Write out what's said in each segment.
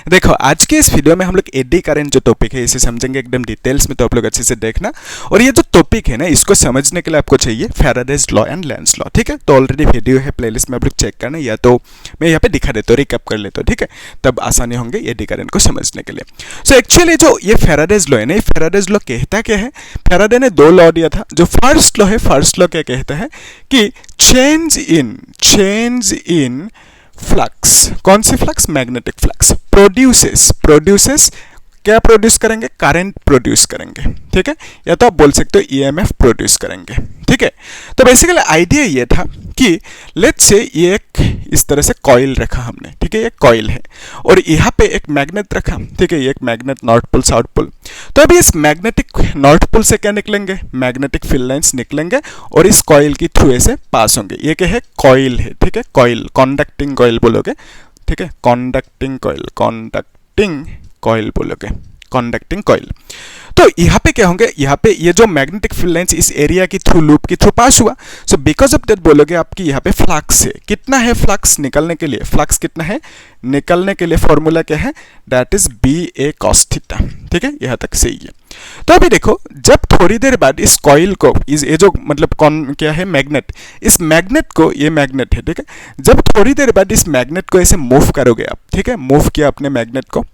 देखो आज के इस वीडियो में हम लोग एडी करंट जो टॉपिक है इसे समझेंगे एकदम डिटेल्स में, तो आप लोग अच्छे से देखना। और ये जो टॉपिक है ना इसको समझने के लिए आपको चाहिए Faraday's law and Lenz law, ठीक है। तो ऑलरेडी वीडियो है प्लेलिस्ट में, आप लोग चेक करना, या तो मैं यहाँ पे दिखा देता हूँ, रिकैप कर लेता हूँ, ठीक है। तब आसानी होंगे एडी करंट को समझने के लिए। सो एक्चुअली जो ये फैराडेज लॉ है ना, ये फैराडेज लॉ कहता क्या है, फैराडे ने दो लॉ दिया था। जो फर्स्ट लॉ है, फर्स्ट लॉ क्या कहता है कि चेंज इन फ्लक्स, कौन सी फ्लक्स, मैग्नेटिक फ्लक्स, प्रोड्यूसेस क्या प्रोड्यूस करेंगे, करंट प्रोड्यूस करेंगे, ठीक है। या तो आप बोल सकते हो ईएमएफ प्रोड्यूस करेंगे, ठीक है। तो बेसिकली आइडिया ये था कि लेट्स से ये एक इस तरह से कॉइल रखा हमने, ठीक है, ये कॉइल है और यहाँ पे एक मैग्नेट रखा, ठीक है, ये एक magnet north pole south pole. तो अभी इस मैग्नेटिक नॉर्थ पोल से क्या निकलेंगे, मैग्नेटिक फील्ड लाइंस निकलेंगे और इस कॉइल की थ्रू ऐसे पास होंगे। ये क्या है, कॉइल है, ठीक है, कॉइल, कॉन्डक्टिंग कॉइल बोलोगे, ठीक है, कॉन्डक्टिंग कॉइल बोलोगे, कॉन्डक्टिंग कॉइल। तो यहाँ पे क्या होंगे, यहाँ पे ये जो मैग्नेटिक फील्ड लाइंस इस एरिया की थ्रू, लूप की थ्रू पास हुआ। सो बिकॉज ऑफ दैट बोलोगे आपकी यहाँ पे फ्लक्स है, कितना है फ्लक्स निकलने के लिए, फ्लक्स कितना है निकलने के लिए, फॉर्मूला क्या है, that is BA cos theta, ठीक है, यहाँ तक सही है। तो अभी देखो, जब थोड़ी देर बाद इस कॉइल को, ये जो मतलब कौन क्या है, मैग्नेट, इस मैग्नेट को, ये मैग्नेट है, ठीक है, जब थोड़ी देर बाद इस मैग्नेट को ऐसे मूव करोगे आप, ठीक है, मूव किया अपने मैग्नेट को,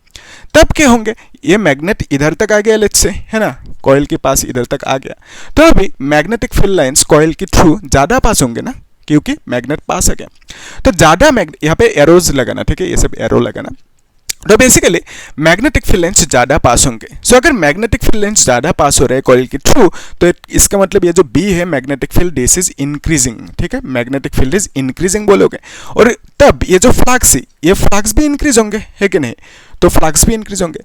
तब क्या होंगे, ये मैग्नेट इधर तक आ गया, लेट्स से, है ना, कॉइल के पास इधर तक आ गया। तो अभी मैग्नेटिक फील्ड लाइंस कॉइल के थ्रू ज्यादा पास होंगे ना, क्योंकि मैग्नेट पास आ गया। तो ज्यादा यहाँ पे एरोज लगाना, ठीक है, ये सब एरो लगाना। तो बेसिकली मैग्नेटिक फील्ड लाइंस ज्यादा पास होंगे। सो अगर मैग्नेटिक फील्ड लाइंस ज्यादा पास हो रहे हैं कॉइल के थ्रू, तो इसका मतलब ये जो B है magnetic field, this is increasing, ठीक है, मैग्नेटिक फील्ड इज इंक्रीजिंग बोलोगे। और तब ये जो फ्लक्स है, ये फ्लक्स भी इंक्रीज होंगे, है कि नहीं, तो फ्लक्स भी इंक्रीज होंगे।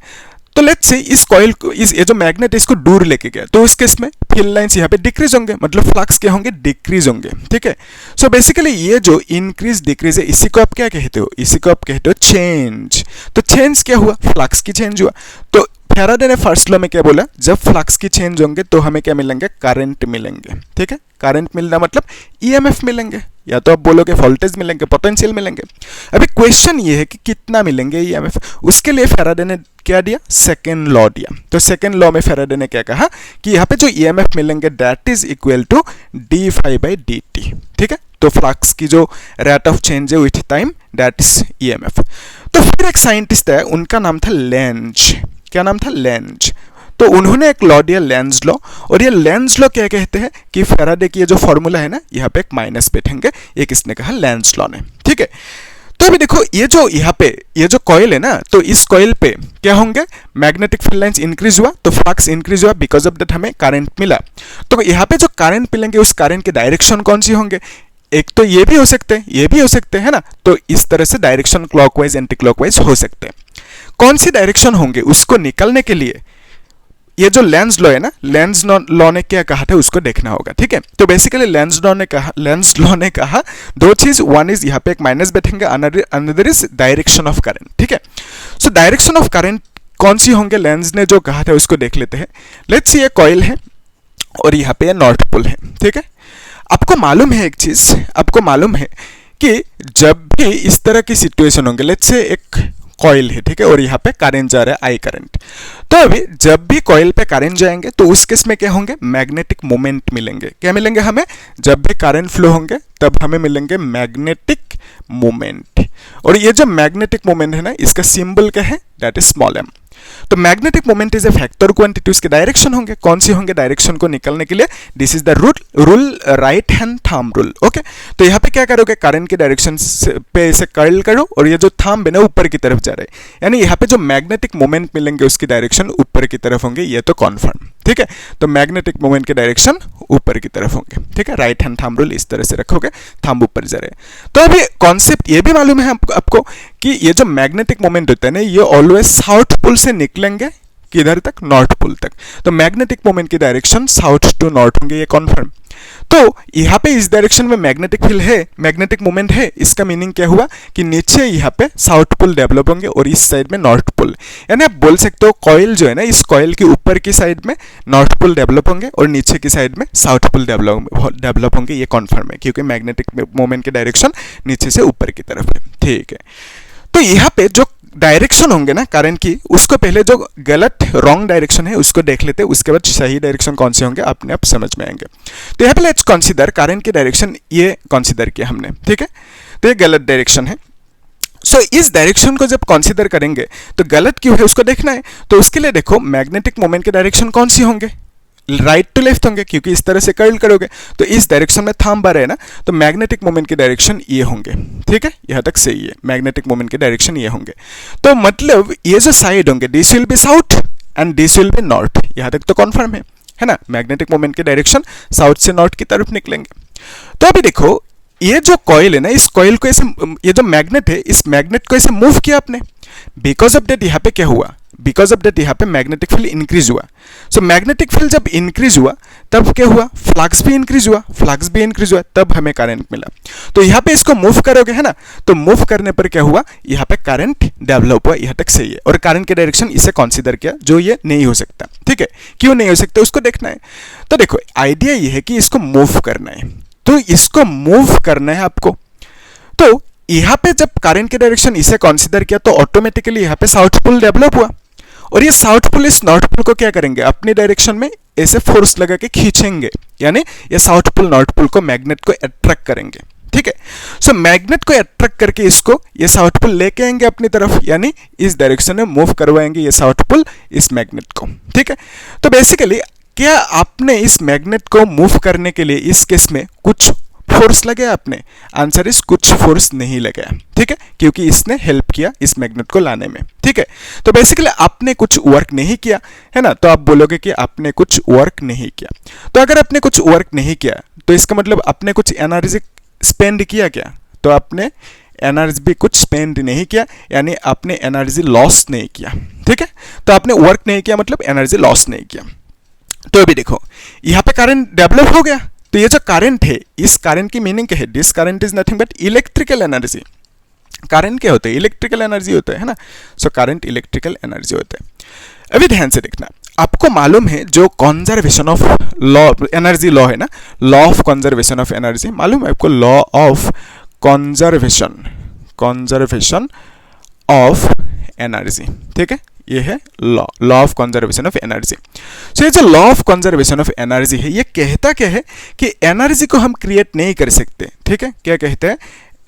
तो लेट्स से इस कॉइल को, ये जो मैग्नेट है इसको दूर लेके गया, तो उस केस में फील्ड लाइंस यहाँ पे डिक्रीज होंगे, मतलब फ्लक्स क्या होंगे, डिक्रीज होंगे, ठीक है। सो बेसिकली ये जो इंक्रीज डिक्रीज है, इसी को आप क्या कहते हो, इसी को आप कहते हो चेंज। तो चेंज क्या हुआ, फ्लक्स की चेंज हुआ। तो फैराडे ने फर्स्ट लॉ में क्या बोला, जब फ्लक्स की चेंज होंगे तो हमें क्या मिलेंगे, करंट मिलेंगे, ठीक है। करंट मिलना मतलब ईएमएफ मिलेंगे, या तो आप बोलोगे वोल्टेज मिलेंगे, पोटेंशियल मिलेंगे। अभी क्वेश्चन ये है कि कितना मिलेंगे ईएमएफ, उसके लिए फैराडे ने क्या दिया, सेकेंड लॉ दिया। तो सेकेंड लॉ में फैराडे ने क्या कहा कि यहाँ पे जो ईएमएफ मिलेंगे that is equal to d∅dt, ठीक है। तो फ्लक्स की जो रेट ऑफ चेंज है with time, that is EMF. तो फिर एक साइंटिस्ट है, उनका नाम था लेंज, क्या नाम था, लेंज। तो उन्होंने एक लॉ दिया, लेंज लॉ। और ये लेंज लॉ क्या कहते हैं कि फैराडे की ये जो फॉर्मूला है ना, यहाँ पे एक माइनस बैठेंगे, ये किसने कहा, लेंज लॉ ने, ठीक है। तो अभी देखो, ये जो यहाँ पे ये जो कॉइल है ना, तो इस कॉइल पे क्या होंगे, मैग्नेटिक फील्ड लाइंस इंक्रीज हुआ, तो फ्लक्स इंक्रीज हुआ, बिकॉज ऑफ दैट हमें करंट मिला। तो यहाँ पे जो करंट मिलेंगे, उस करंट के डायरेक्शन कौन सी होंगे, एक तो ये भी हो सकते हैं, ये भी हो सकते हैं, है ना। तो इस तरह से डायरेक्शन क्लॉकवाइज एंटी क्लॉकवाइज हो सकते हैं। कौन सी डायरेक्शन होंगे, उसको निकलने के लिए ये जो लेंज लॉ है ना, लेंज लॉ ने क्या कहा था उसको देखना होगा, ठीक है। तो बेसिकली लेंज लॉ ने कहा दो चीज, वन इज यहाँ पे एक माइनस बैठेंगे, another is direction of current, ठीक है। सो डायरेक्शन ऑफ करंट कौन सी होंगे, लेंज ने जो कहा था उसको देख लेते हैं। लेट्स सी ये कॉइल है और यहाँ पे नॉर्थ पोल है, ठीक है। आपको मालूम है एक चीज, आपको मालूम है कि जब भी इस तरह की सिचुएशन होंगे, लेट्स से एक कॉइल है, ठीक है, और यहाँ पे करंट जा रहा है, आई करंट। तो अभी जब भी कॉइल पे करंट जाएंगे तो उस केस में क्या होंगे, मैग्नेटिक मोमेंट मिलेंगे। क्या मिलेंगे हमें, जब भी करंट फ्लो होंगे तब हमें मिलेंगे मैग्नेटिक मोमेंट। और ये जो मैग्नेटिक मोमेंट है ना, इसका सिंबल क्या है, दैट इज स्मॉल m। तो magnetic moment is a factor quantity, उसके डायरेक्शन होंगे, कौन सी होंगे, डायरेक्शन को निकलने के लिए this is the rule, right hand thumb rule, okay. तो यहाँ पे क्या करोगे, करंट की डायरेक्शन पे इसे कर्ल करो और ये जो थंब है ना ऊपर की तरफ जा रहा है, यानी यहाँ पे जो मैग्नेटिक मोमेंट मिलेंगे उसकी डायरेक्शन ऊपर की तरफ होंगे, ये तो कॉन्फर्म, ठीक है। तो मैग्नेटिक मोमेंट के डायरेक्शन ऊपर की तरफ होंगे, ठीक है, राइट हैंड थंब रूल इस तरह से रखोगे, थंब ऊपर जा रहे हैं। तो अभी कॉन्सेप्ट ये भी मालूम है आपको कि ये जो मैग्नेटिक मोमेंट होता है ना, ये ऑलवेज साउथ पोल से निकलेंगे किधर तक, नॉर्थ पोल तक। तो मैग्नेटिक मोमेंट की डायरेक्शन साउथ टू नॉर्थ होंगे, ये कॉन्फर्म। तो यहाँ पे इस डायरेक्शन में मैग्नेटिक फील्ड है, मैग्नेटिक मोमेंट है, इसका मीनिंग क्या हुआ कि नीचे यहाँ पे साउथ पोल डेवलप होंगे और इस साइड में नॉर्थ पोल। यानी आप बोल सकते हो कॉइल जो है ना, इस कॉइल के ऊपर की साइड में नॉर्थ पोल डेवलप होंगे और नीचे की साइड में साउथ पोल डेवलप होंगे, ये कॉन्फर्म है, क्योंकि मैग्नेटिक मोमेंट की डायरेक्शन नीचे से ऊपर की तरफ है, ठीक है। तो यहाँ पे जो डायरेक्शन होंगे ना करंट की, उसको पहले जो गलत रॉन्ग डायरेक्शन है उसको देख लेते हैं, उसके बाद सही डायरेक्शन कौन से होंगे अपने आप समझ में आएंगे। तो यहाँ पे लेट्स कंसीडर करंट की डायरेक्शन ये कंसीडर किया हमने, ठीक है, तो ये गलत डायरेक्शन है। सो इस डायरेक्शन को जब कंसीडर करेंगे तो गलत क्यों है उसको देखना है, तो उसके लिए देखो मैग्नेटिक मोमेंट के डायरेक्शन कौन सी होंगे, राइट टू लेफ्ट होंगे, क्योंकि इस तरह से कर्ल करोगे तो इस डायरेक्शन में थंब आ रहा है ना, तो मैग्नेटिक मोमेंट के डायरेक्शन ये होंगे, ठीक है, यहाँ तक सही है, मैग्नेटिक मोमेंट के डायरेक्शन ये होंगे। तो मतलब ये जो साइड होंगे this will be south and this will B north, यहाँ तक तो कन्फर्म है ना, मैग्नेटिक मोमेंट के डायरेक्शन साउथ से नॉर्थ की तरफ निकलेंगे। तो अभी देखो ये जो कॉइल है ना, इस कॉइल को ऐसे, ये जो मैग्नेट है इस मैग्नेट को ऐसे मूव किया आपने, बिकॉज ऑफ दैट यहाँ पे क्या हुआ, बिकॉज ऑफ दैट यहाँ पे मैग्नेटिक फील्ड इंक्रीज हुआ। सो मैग्नेटिक फील्ड जब इंक्रीज हुआ तब क्या हुआ, फ्लक्स भी इंक्रीज हुआ, फ्लक्स भी इंक्रीज हुआ, तब हमें करंट मिला। तो यहाँ पे इसको मूव करोगे है ना, तो मूव करने पर क्या हुआ, यहाँ पे करंट डेवलप हुआ, यहाँ तक सही है। और करंट के डायरेक्शन इसे कंसीडर किया, जो ये नहीं हो सकता, ठीक है, क्यों नहीं हो सकता उसको देखना है। तो देखो आइडिया ये है कि इसको मूव करना है, तो इसको मूव करना है आपको। तो यहाँ पे जब करंट के डायरेक्शन इसे कंसीडर किया तो ऑटोमेटिकली यहाँ पे साउथ पोल डेवलप हुआ, और ये साउथ पोल इस नॉर्थ पोल को क्या करेंगे, अपनी डायरेक्शन में ऐसे फोर्स लगा के खींचेंगे, यानी ये साउथ पोल नॉर्थ पोल को मैग्नेट को अट्रैक्ट करेंगे, ठीक है। सो मैग्नेट को अट्रैक्ट करके इसको ये साउथ पोल लेके आएंगे अपनी तरफ, यानी इस डायरेक्शन में मूव करवाएंगे ये साउथ पोल इस मैग्नेट को, ठीक है। तो बेसिकली क्या आपने इस मैग्नेट को मूव करने के लिए इस केस में कुछ फोर्स लगाया आपने, आंसर इस कुछ फोर्स नहीं लगाया, ठीक है, क्योंकि इसने हेल्प किया इस मैग्नेट को लाने में, ठीक है। तो बेसिकली आपने कुछ वर्क नहीं किया है ना, तो आप बोलोगे कि आपने कुछ वर्क नहीं किया। तो अगर आपने कुछ वर्क नहीं किया तो इसका मतलब आपने कुछ एनर्जी स्पेंड किया क्या, तो आपने एनर्जी भी कुछ स्पेंड नहीं किया, यानी आपने एनर्जी लॉस नहीं किया, ठीक है। तो आपने वर्क नहीं किया मतलब एनर्जी लॉस नहीं किया। तो अभी देखो यहाँ पे करंट डेवलप हो गया, तो ये जो करंट है इस करंट की मीनिंग क्या है, this current is nothing but electrical energy. Current क्या होता है, इलेक्ट्रिकल एनर्जी होता है ना, सो करंट इलेक्ट्रिकल एनर्जी होता है। अभी ध्यान से देखना, आपको मालूम है जो conservation of law energy law है ना, law of conservation of energy मालूम है आपको, law of conservation of energy, ठीक है, ये है law of conservation of energy. So ये जो law of conservation of energy है ये कहता क्या है कि एनर्जी को हम क्रिएट नहीं कर सकते, ठीक है, क्या कहते हैं,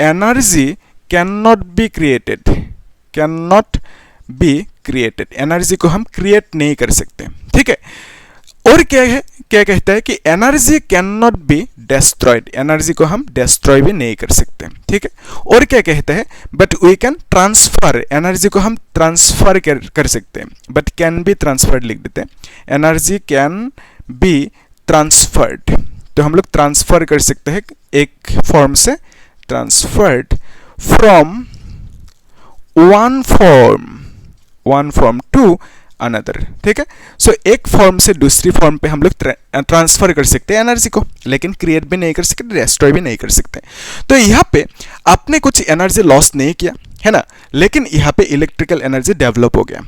energy can not be created, can not be created, energy को हम क्रिएट नहीं कर सकते, ठीक है। और क्या है, क्या कहता है कि energy can not be destroyed, energy को हम डिस्ट्रॉय भी नहीं कर सकते, ठीक है। और क्या कहता है, but we can transfer, energy को हम ट्रांसफर कर सकते हैं, बट कैन बी ट्रांसफर्ड लिख देते हैं, एनर्जी कैन बी ट्रांसफर्ड, तो हम लोग ट्रांसफर कर सकते हैं एक फॉर्म से, transferred from one form to another, ठीक है। सो एक फॉर्म से दूसरी फॉर्म पे हम लोग ट्रांसफर कर सकते हैं एनर्जी को, लेकिन क्रिएट भी नहीं कर सकते, डिस्ट्रॉय भी नहीं कर सकते। तो यहाँ पे आपने कुछ एनर्जी लॉस नहीं किया है ना, लेकिन यहाँ पे इलेक्ट्रिकल एनर्जी डेवलप हो गया।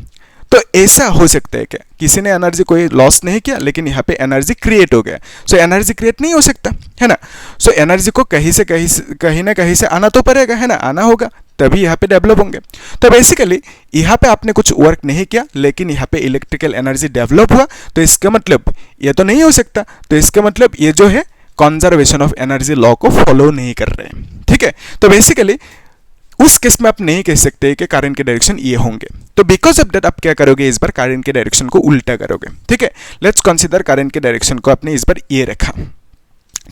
तो ऐसा हो सकता है क्या, किसी ने एनर्जी कोई लॉस नहीं किया लेकिन यहाँ पे एनर्जी क्रिएट हो गया, सो एनर्जी क्रिएट नहीं हो सकता है ना। सो एनर्जी को कहीं ना कहीं से आना तो पड़ेगा है ना, आना होगा तभी यहाँ पे डेवलप होंगे। तो बेसिकली यहाँ पे आपने कुछ वर्क नहीं किया लेकिन यहाँ पे इलेक्ट्रिकल एनर्जी डेवलप हुआ, तो इसका मतलब ये तो नहीं हो सकता, तो इसका मतलब ये जो है कंजर्वेशन ऑफ एनर्जी लॉ को फॉलो नहीं कर रहे हैं, ठीक है। तो बेसिकली उस केस में आप नहीं कह सकते कि करंट के डायरेक्शन ये होंगे, तो बिकॉज ऑफ दैट आप क्या करोगे, इस बार करंट के डायरेक्शन को उल्टा करोगे, ठीक है। लेट्स कंसीडर करंट के डायरेक्शन को आपने इस बार ये रखा,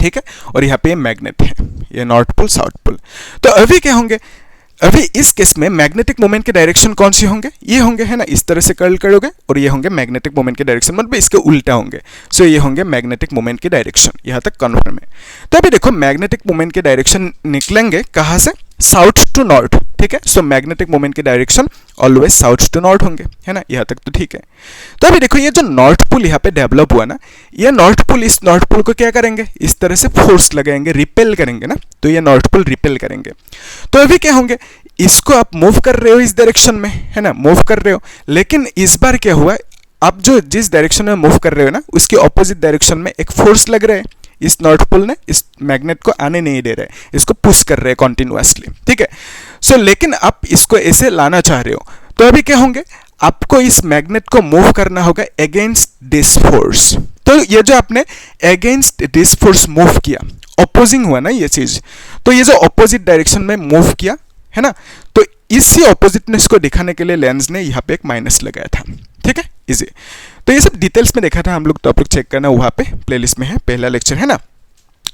ठीक है, और यहाँ पे मैग्नेट है, ये नॉर्थ पोल साउथ पोल। तो अभी क्या होंगे, अभी इस केस में मैग्नेटिक मोमेंट के डायरेक्शन कौन सी होंगे, ये होंगे है ना, इस तरह से कर्ल करोगे और ये होंगे मैग्नेटिक मोमेंट के डायरेक्शन, मतलब इसके उल्टा होंगे, सो ये होंगे मैग्नेटिक मोमेंट के डायरेक्शन, यहाँ तक कन्फर्म है। तो अभी देखो मैग्नेटिक मोमेंट के डायरेक्शन निकलेंगे कहाँ से, साउथ टू नॉर्थ, ठीक है। सो मैग्नेटिक मोमेंट के direction always south to north होंगे है ना, यहाँ तक तो ठीक है। तो अभी देखो ये जो नॉर्थ पोल यहाँ पे डेवलप हुआ ना, ये नॉर्थ पोल इस नॉर्थ पोल को क्या करेंगे, इस तरह से फोर्स लगाएंगे, रिपेल करेंगे ना, तो ये नॉर्थ पोल रिपेल करेंगे। तो अभी क्या होंगे, इसको आप मूव कर रहे हो इस डायरेक्शन में है ना, मूव कर रहे हो, लेकिन इस बार क्या हुआ, आप जो जिस डायरेक्शन में मूव कर रहे हो ना उसके ऑपोजिट डायरेक्शन में एक फोर्स लग रहा है, इस नॉर्थ पोल ने इस मैग्नेट को आने नहीं दे रहे, इसको पुश कर रहे हैं कॉन्टिन्यूसली, ठीक है। सो लेकिन आप इसको ऐसे लाना चाह रहे हो, तो अभी क्या होंगे, आपको इस मैग्नेट को मूव करना होगा अगेंस्ट दिस फोर्स। तो ये जो आपने अगेंस्ट दिस फोर्स मूव किया, ऑपोजिंग हुआ ना ये चीज, तो ये जो ऑपोजिट डायरेक्शन में मूव किया है ना, तो इसी ऑपोजिटनेस को दिखाने के लिए लेंस ने यहाँ पे एक माइनस लगाया था, ठीक है, इजी। तो ये सब डिटेल्स में देखा था हम लोग, तो आप लोग चेक करना, वहाँ पे प्लेलिस्ट में है, पहला लेक्चर है ना।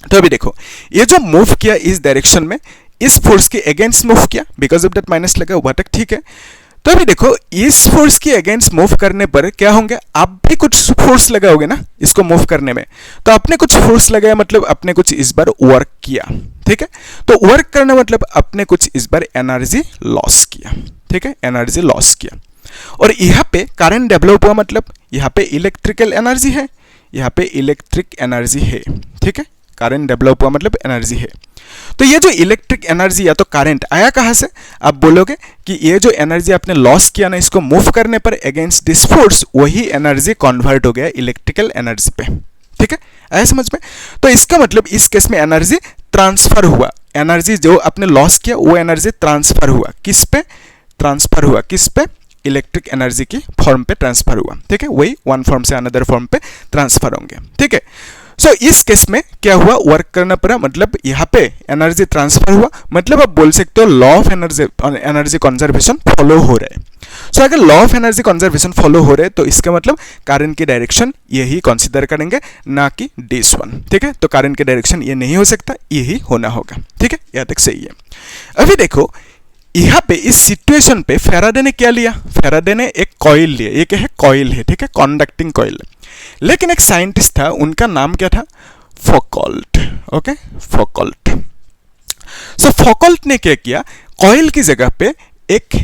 तो अभी देखो, ये जो मूव किया इस डायरेक्शन में, इस फोर्स के अगेंस्ट मूव किया, बिकॉज ऑफ दैट माइनस लगा, वहाँ तक ठीक है। तो अभी देखो, इस फोर्स के अगेंस्ट मूव करने पर क्या होंगे, आप भी कुछ फोर्स लगाओगे ना इसको मूव करने में, तो आपने कुछ फोर्स लगाया मतलब आपने कुछ इस बार वर्क किया, ठीक है। तो वर्क करना मतलब आपने कुछ इस बार एनर्जी लॉस किया, ठीक है, एनर्जी लॉस किया। और यहाँ पे करंट डेवलप हुआ मतलब यहाँ पे इलेक्ट्रिकल एनर्जी है, यहाँ पे इलेक्ट्रिक एनर्जी है, ठीक है, करंट डेवलप हुआ मतलब एनर्जी है। तो ये जो इलेक्ट्रिक एनर्जी या तो करंट आया कहाँ से, आप बोलोगे कि ये जो एनर्जी आपने लॉस किया ना इसको मूव करने पर अगेंस्ट दिस फोर्स, वही एनर्जी कन्वर्ट हो गया इलेक्ट्रिकल एनर्जी पे, ठीक है, आया समझ में। तो इसका मतलब इस केस में एनर्जी ट्रांसफर हुआ, एनर्जी जो आपने लॉस किया वो एनर्जी ट्रांसफर हुआ, किस पे ट्रांसफर हुआ, किस पे, इलेक्ट्रिक एनर्जी की फॉर्म पे ट्रांसफर हुआ, ठीक है, वही वन फॉर्म से अनदर फॉर्म पे ट्रांसफर होंगे, ठीक है। सो इस केस में क्या हुआ, वर्क करना पड़ा, मतलब यहाँ पे एनर्जी ट्रांसफर हुआ, मतलब आप बोल सकते हो law of energy conservation follow हो रहा है। सो अगर law of energy conservation follow हो रहे हैं तो इसका मतलब करंट की डायरेक्शन यही कंसीडर करेंगे, ना कि दिस वन, ठीक है। तो करंट की डायरेक्शन ये नहीं हो सकता, यही होना होगा, ठीक है, यहाँ तक सही है। अभी देखो, यहाँ पे इस सिचुएशन पे फेराडे ने क्या लिया, फेराडे ने एक कॉइल लिया, ये क्या है, कॉइल है, ठीक है, कंडक्टिंग कॉइल। लेकिन एक साइंटिस्ट था, उनका नाम क्या था, फौकॉल्ट, ओके, फौकॉल्ट। सो फौकॉल्ट ने क्या किया, कॉइल की जगह पे एक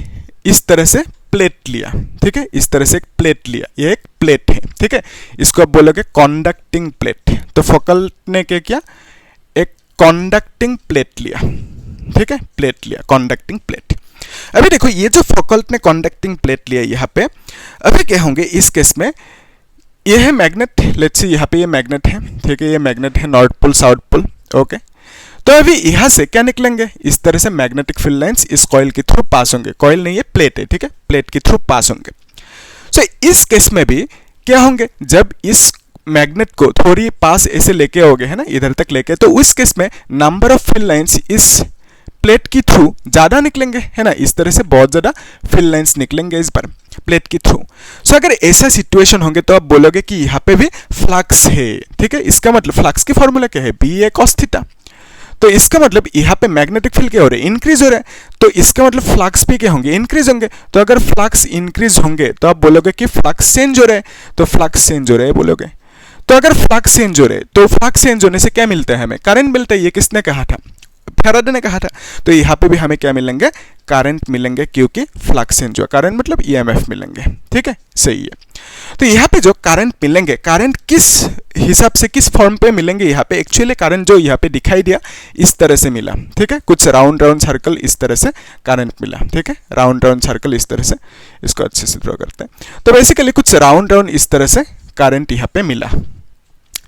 इस तरह से प्लेट लिया, ठीक है, इस तरह से एक प्लेट लिया, ये एक प्लेट है, ठीक है, इसको आप बोलोगे कंडक्टिंग प्लेट। तो फौकॉल्ट ने क्या किया, एक कंडक्टिंग प्लेट लिया, ठीक है, प्लेट लिया, कंडक्टिंग प्लेट। अभी देखो, ये जो फौकॉल्ट ने कंडक्टिंग प्लेट लिया यहाँ पे, अभी क्या होंगे इस केस में, ये है मैग्नेट, लेट्स सी यहाँ पे ये मैग्नेट है, ठीक है, ये मैग्नेट है, north pole south pole, okay. तो अभी यहाँ से क्या निकलेंगे, इस तरह से मैग्नेटिक फील्ड लाइंस इस कॉइल के थ्रू पास होंगे, कॉइल नहीं है, प्लेट है, ठीक है, प्लेट के थ्रू पास होंगे। सो इस केस में भी क्या होंगे, जब इस मैग्नेट को थोड़ी पास ऐसे लेके आओगे, है ना, इधर तक लेके, तो उस केस में नंबर ऑफ फील्ड लाइंस इस प्लेट के थ्रू ज्यादा निकलेंगे, है ना, इस तरह से बहुत ज्यादा फील्ड लाइंस निकलेंगे इस बार प्लेट के थ्रू। सो अगर ऐसा सिचुएशन होंगे तो आप बोलोगे कि यहाँ पे भी फ्लक्स है, ठीक है, इसका मतलब फ्लक्स की फॉर्मूला क्या है, बी ए कॉस थीटा। तो इसका मतलब यहाँ पे मैग्नेटिक फील्ड क्या हो रहा है, इंक्रीज हो रहा है, तो इसका मतलब फ्लक्स भी क्या होंगे, इंक्रीज होंगे। तो अगर फ्लक्स इंक्रीज होंगे तो आप बोलोगे कि फ्लक्स चेंज हो रहा है, तो फ्लक्स चेंज हो रहा है बोलोगे। तो अगर फ्लक्स चेंज हो रहे हैं तो फ्लक्स चेंज होने से क्या मिलता है, हमें करंट मिलता है, ये किसने कहा था, फैराडे ने कहा था। तो यहाँ पे भी हमें क्या मिलेंगे, करंट मिलेंगे, क्योंकि फ्लक्स चेंज हुआ, करंट मतलब ईएमएफ मिलेंगे, ठीक है, सही है। तो यहाँ पे जो करंट मिलेंगे, करंट किस हिसाब से, किस फॉर्म पे मिलेंगे, यहाँ पे एक्चुअली करंट जो यहाँ पे दिखाई दिया इस तरह से मिला, ठीक है, कुछ राउंड राउंड सर्कल इस तरह से करंट मिला, ठीक है, राउंड राउंड सर्कल इस तरह से, इसको अच्छे से ड्रॉ करते हैं। तो बेसिकली कुछ राउंड राउंड इस तरह से करंट यहाँ पे मिला,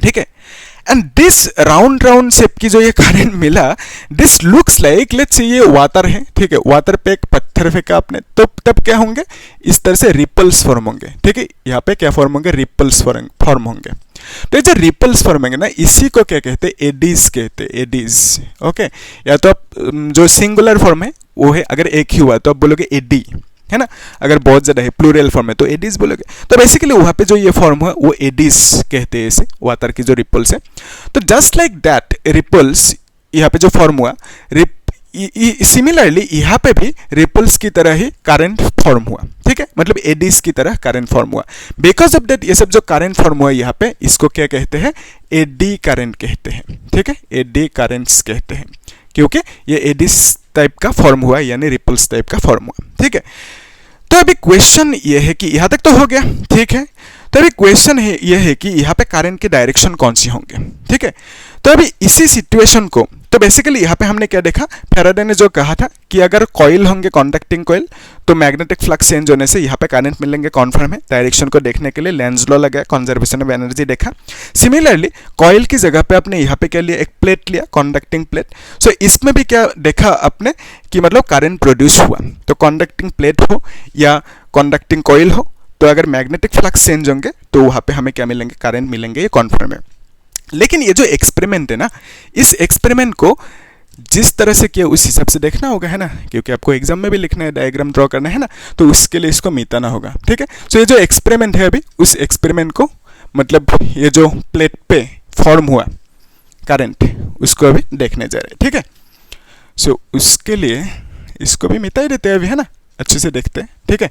ठीक है। And this round round shape की जो ये करंट मिला, this looks like, let's say ये वाटर है, ठीक है, वाटर पे एक पत्थर फेंका आपने, तो तब क्या होंगे, इस तरह से रिपल्स फॉर्म होंगे, ठीक है, यहाँ पे क्या फॉर्म होंगे, रिपल्स फॉर्म होंगे। तो ये जो रिपल्स फॉर्म होंगे ना, इसी को क्या कहते हैं, एडीज कहते हैं, एडीज, ओके। या तो आप जो सिंगुलर फॉर्म है वो है, अगर एक ही हुआ तो आप बोलोगे एडी, है ना, अगर बहुत ज्यादा है प्लूरल फॉर्म है तो एडीज बोलोगे। तो बेसिकली वहां पे जो ये फॉर्म हुआ वो एडीज कहते हैं इसे, वाटर की जो रिपल्स है। तो जस्ट लाइक दैट रिपल्स यहाँ पे जो फॉर्म हुआ, सिमिलरली यहाँ पे भी रिपल्स की तरह ही करंट फॉर्म हुआ, ठीक है, मतलब एडीज की तरह करंट फॉर्म हुआ। बिकॉज ऑफ दैट ये सब जो करंट फॉर्म हुआ यहाँ पे, इसको क्या कहते हैं, एडी करंट कहते हैं, ठीक है, एडी करंट्स कहते हैं, क्योंकि ये एडीज टाइप का फॉर्म हुआ, यानी रिपल्स टाइप का फॉर्म हुआ, ठीक है। तो अभी क्वेश्चन ये है कि यहाँ तक तो हो गया, ठीक है। तो अभी क्वेश्चन है ये है कि यहाँ पे करंट की डायरेक्शन कौन सी होंगे, ठीक है। तो अभी इसी सिचुएशन को, तो बेसिकली यहाँ पे हमने क्या देखा, फैराडे ने जो कहा था कि अगर कॉइल होंगे कंडक्टिंग कॉइल तो मैग्नेटिक फ्लक्स चेंज होने से यहाँ पे करंट मिलेंगे, कॉन्फर्म है। डायरेक्शन को देखने के लिए लेंज लॉ लगाया, कंजर्वेशन ऑफ एनर्जी देखा। सिमिलरली कॉइल की जगह पे आपने यहाँ पे क्या लिया, एक प्लेट लिया, कंडक्टिंग प्लेट। सो इसमें भी क्या देखा आपने कि मतलब करंट प्रोड्यूस हुआ। तो कंडक्टिंग प्लेट हो या कंडक्टिंग कॉइल हो, तो अगर मैग्नेटिक फ्लक्स चेंज होंगे तो वहाँ पे हमें क्या मिलेंगे, करंट मिलेंगे, ये कॉन्फर्म है। लेकिन ये जो एक्सपेरिमेंट है ना, इस एक्सपेरिमेंट को जिस तरह से किया उस हिसाब से देखना होगा, है ना, क्योंकि आपको एग्जाम में भी लिखना है, डायग्राम ड्रॉ करना है ना, तो उसके लिए इसको मिटाना होगा, ठीक है। सो ये जो एक्सपेरिमेंट है अभी, उस एक्सपेरिमेंट को मतलब ये जो प्लेट पे फॉर्म हुआ करंट, उसको अभी देखने जा रहे हैं, ठीक है। सो उसके लिए इसको भी मिटा ही देते हैं अभी, है ना, अच्छे से देखते हैं, ठीक है।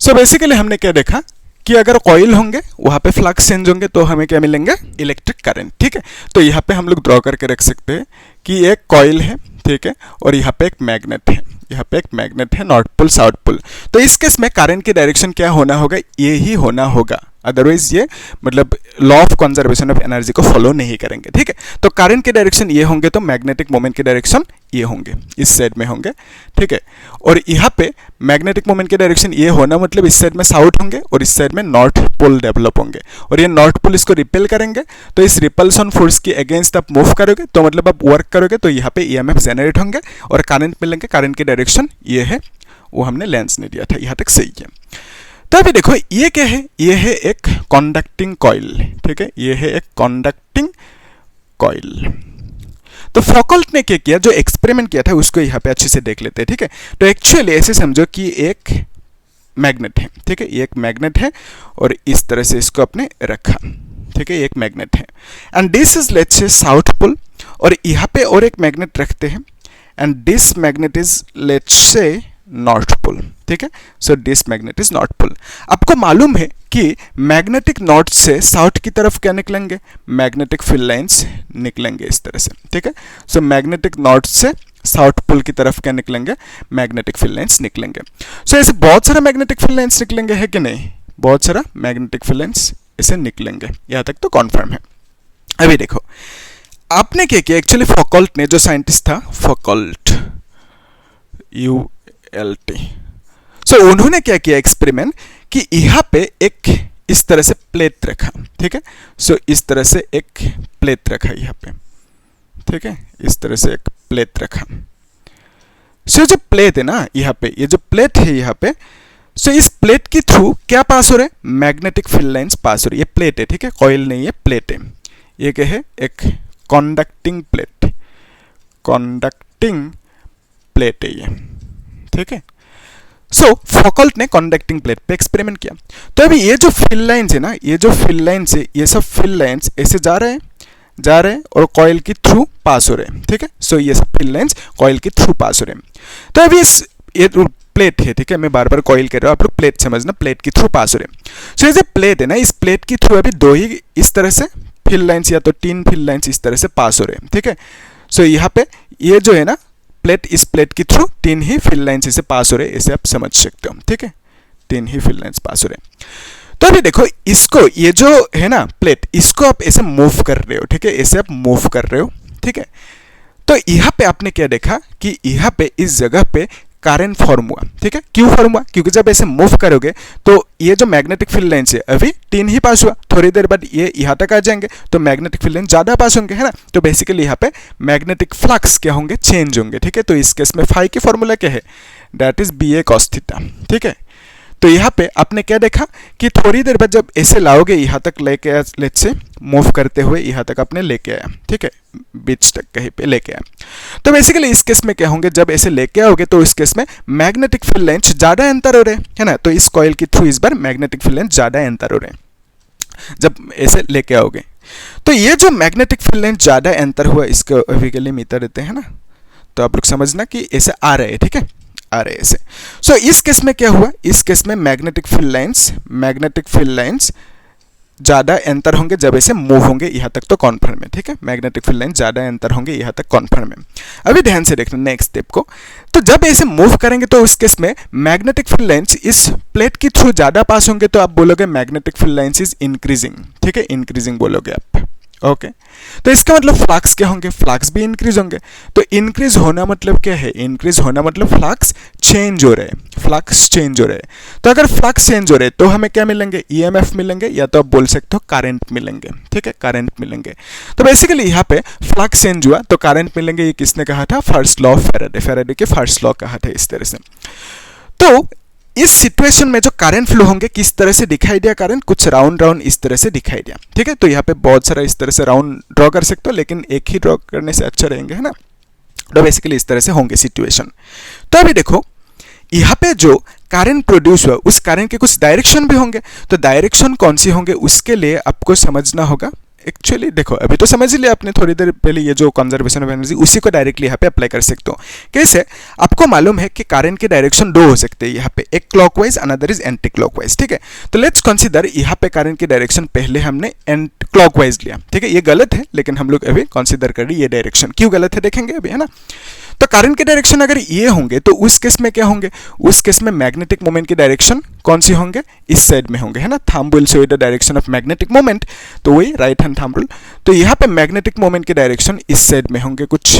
सो बेसिकली हमने क्या देखा कि अगर कॉइल होंगे वहाँ पे फ्लक्स चेंज होंगे तो हमें क्या मिलेंगे, इलेक्ट्रिक करंट, ठीक है। तो यहाँ पे हम लोग ड्रॉ करके रख सकते हैं कि एक कॉइल है, ठीक है, और यहाँ पे एक मैग्नेट है, यहाँ पे एक मैग्नेट है, नॉर्थ पोल साउथ पोल। तो इस केस में करंट की डायरेक्शन क्या होना होगा, ये ही होना होगा, अदरवाइज ये मतलब law of conservation of energy को फॉलो नहीं करेंगे, ठीक है। तो करंट के डायरेक्शन ये होंगे तो मैग्नेटिक मोमेंट की डायरेक्शन ये होंगे, इस साइड में होंगे, ठीक है। और यहाँ पे मैग्नेटिक मोमेंट के डायरेक्शन ये होना मतलब इस साइड में साउथ होंगे और इस साइड में नॉर्थ पोल डेवलप होंगे, और ये नॉर्थ पोल इसको रिपेल करेंगे। तो इस रिपल्सन फोर्स की अगेंस्ट आप मूव करोगे तो मतलब आप वर्क करोगे तो यहाँ पे ईएमएफ जनरेट होंगे और करंट मिलेंगे। करंट की डायरेक्शन ये है, वो हमने लेंस ने दिया था, यहाँ तक सही है। तो अभी देखो ये क्या है, ये है एक कंडक्टिंग कॉइल, ठीक है, ये है एक कंडक्टिंग कॉइल। तो फौकॉल्ट ने क्या किया, जो एक्सपेरिमेंट किया था उसको यहाँ पे अच्छे से देख लेते हैं, ठीक है। तो एक्चुअली ऐसे समझो कि एक मैग्नेट है, ठीक है, ये एक मैग्नेट है और इस तरह से इसको आपने रखा, ठीक है, एक मैग्नेट है and this is let's say south pole, और यहाँ पे और एक मैग्नेट रखते हैं and this magnet is let's say north pole, ठीक है। So this magnet is north pole. आपको मालूम है कि मैग्नेटिक नॉर्थ से साउथ की तरफ क्या निकलेंगे, मैग्नेटिक फील्ड लाइंस निकलेंगे इस तरह से, ठीक है। सो मैग्नेटिक नॉर्थ से साउथ पोल की तरफ क्या निकलेंगे, मैग्नेटिक फील्ड लाइंस निकलेंगे। सो ऐसे बहुत सारा मैग्नेटिक फील्ड लाइंस निकलेंगे, है कि नहीं, बहुत सारा मैग्नेटिक फील्ड लाइंस ऐसे निकलेंगे, यहाँ तक तो कॉन्फर्म है। अभी देखो आपने क्या किया, एक्चुअली फौकॉल्ट ने, जो साइंटिस्ट था फौकॉल्ट, ULT, सो उन्होंने क्या किया एक्सपेरिमेंट कि यहाँ पे एक इस तरह से प्लेट रखा, ठीक है। सो इस तरह से एक प्लेट रखा यहाँ पे, ठीक है, इस तरह से एक प्लेट रखा। सो जो प्लेट है ना यहाँ पे, ये जो प्लेट है यहाँ पे, सो इस प्लेट के थ्रू क्या पास हो रहा है, मैग्नेटिक फील्ड लाइंस पास हो रही है। ये प्लेट है, ठीक है, कॉइल नहीं है, प्लेट है। ये क्या है, एक कंडक्टिंग प्लेट, कंडक्टिंग प्लेट है ये, ठीक है। सो फौकॉल्ट ने कंडक्टिंग प्लेट पे एक्सपेरिमेंट किया। तो अभी ये जो फील्ड लाइंस है ना, ये जो फील्ड लाइंस है, ये सब फील्ड लाइंस ऐसे जा रहे हैं और कॉइल के थ्रू पास हो रहे हैं, ठीक है। सो ये सब फील्ड लाइंस कॉइल के थ्रू पास हो रहे हैं। तो अभी ये प्लेट है, ठीक है, मैं बार बार कॉइल कर रहा हूँ, आप लोग प्लेट समझना, प्लेट के थ्रू पास हो रहे हैं। सो ये जो प्लेट है ना, इस प्लेट के थ्रू अभी दो ही इस तरह से फील्ड लाइंस या तो तीन फील्ड लाइंस इस तरह से पास हो रहे हैं, ठीक है। सो यहाँ पे ये जो है ना प्लेट, इस प्लेट के थ्रू तीन ही फील्ड लाइंस इसे पास हो रहे हैं, इसे आप समझ सकते हो, ठीक है, तीन ही फील्ड लाइंस पास हो रहे हैं। तो अभी देखो इसको, ये जो है ना प्लेट, इसको आप ऐसे मूव कर रहे हो, ठीक है, ऐसे आप मूव कर रहे हो, ठीक है। तो यहाँ पे आपने क्या देखा कि यहाँ पे इस जगह पे करंट फॉर्म हुआ, ठीक है। क्यों फॉर्म हुआ, क्योंकि जब ऐसे मूव करोगे तो ये जो मैग्नेटिक फील्ड लाइन है अभी तीन ही पास हुआ, थोड़ी देर बाद ये यहाँ तक आ जाएंगे तो मैग्नेटिक फील्ड लाइन ज़्यादा पास होंगे, है ना। तो बेसिकली यहाँ पे मैग्नेटिक फ्लक्स क्या होंगे, चेंज होंगे, ठीक है। तो इस केस में फाई की फॉर्मूला क्या है, that is BA cos theta, ठीक है। तो यहाँ पे आपने क्या देखा कि थोड़ी देर बाद जब ऐसे लाओगे यहाँ तक लेके आया, लेट्स से मूव करते हुए यहाँ तक आपने लेके आया, ठीक है, बीच तक कहीं पे लेके आया। तो बेसिकली इस केस में क्या होंगे, जब ऐसे लेके आओगे तो इस केस में मैग्नेटिक फील्ड लाइंस ज़्यादा एंटर हो रहे हैं, है ना। तो इस कॉइल के थ्रू इस बार मैग्नेटिक फील्ड लाइंस ज़्यादा एंटर हो रहे हैं जब ऐसे लेके आओगे। तो ये जो मैग्नेटिक फील्ड लाइंस ज़्यादा एंटर हुआ, इसको अभी के लिए मीटर देते हैं ना, तो आप लोग समझना कि ऐसे आ रहे हैं, ठीक है, आ रहे ऐसे। सो इस केस में क्या हुआ, इस केस में मैग्नेटिक फील्ड लाइंस ज़्यादा एंटर होंगे जब ऐसे मूव होंगे, यहाँ तक तो कॉन्फर्म है, ठीक है। मैग्नेटिक फील्ड लाइन ज़्यादा एंटर होंगे, यहाँ तक कॉन्फर्म है। अभी ध्यान से देखना नेक्स्ट स्टेप को। तो जब ऐसे मूव करेंगे तो उस केस में मैग्नेटिक फील्ड लाइंस इस प्लेट के थ्रू ज़्यादा पास होंगे, तो आप बोलोगे magnetic field lines is increasing, ठीक है, इंक्रीजिंग बोलोगे आप। ओके तो इसका मतलब फ्लक्स क्या होंगे, फ्लक्स भी इंक्रीज होंगे। तो इंक्रीज होना मतलब क्या है, इंक्रीज होना मतलब फ्लक्स चेंज हो रहे हैं, फ्लक्स चेंज हो रहे हैं। तो अगर फ्लक्स चेंज हो रहे हैं तो हमें क्या मिलेंगे, ईएमएफ मिलेंगे, या तो आप बोल सकते हो करंट मिलेंगे, ठीक है, करंट मिलेंगे। तो बेसिकली यहाँ पे फ्लक्स चेंज हुआ तो करंट मिलेंगे, ये किसने कहा था, first law of Faraday, Faraday के फर्स्ट लॉ कहा था इस तरह से। तो इस सिचुएशन में जो करंट फ्लो होंगे किस तरह से दिखाई दिया, करंट कुछ राउंड राउंड इस तरह से दिखाई दिया, ठीक है। तो यहाँ पे बहुत सारा इस तरह से राउंड ड्रॉ कर सकते हो, लेकिन एक ही ड्रॉ करने से अच्छा रहेंगे, है ना। तो बेसिकली इस तरह से होंगे सिचुएशन। तो अभी देखो यहाँ पे जो करंट प्रोड्यूस हुआ उस करंट के कुछ डायरेक्शन भी होंगे, तो डायरेक्शन कौन सी होंगे उसके लिए आपको समझना होगा। एक्चुअली देखो अभी तो समझ लिया आपने थोड़ी देर पहले, ये जो कंजर्वेशन ऑफ एनर्जी उसी को डायरेक्टली यहाँ पे अप्लाई कर सकते हो। कैसे, आपको मालूम है कि करंट के डायरेक्शन दो हो सकते हैं यहाँ पे, एक clockwise another is anti clockwise, ठीक है। तो लेट्स कंसीडर यहाँ पे करंट के डायरेक्शन पहले हमने एंटी क्लॉकवाइज लिया, ठीक है। ये गलत है लेकिन हम लोग अभी कंसीडर कर रहे ये डायरेक्शन, क्यों गलत है देखेंगे अभी, है ना। तो करंट के डायरेक्शन अगर ये होंगे तो उस केस में क्या होंगे, उस केस में मैग्नेटिक मोमेंट की डायरेक्शन कौन सी होंगे, इस साइड में होंगे, है ना। Thumb will show the direction of magnetic moment, तो वही राइट हैंड थंब रूल। तो यहाँ पे मैग्नेटिक मोमेंट की डायरेक्शन इस साइड में होंगे कुछ,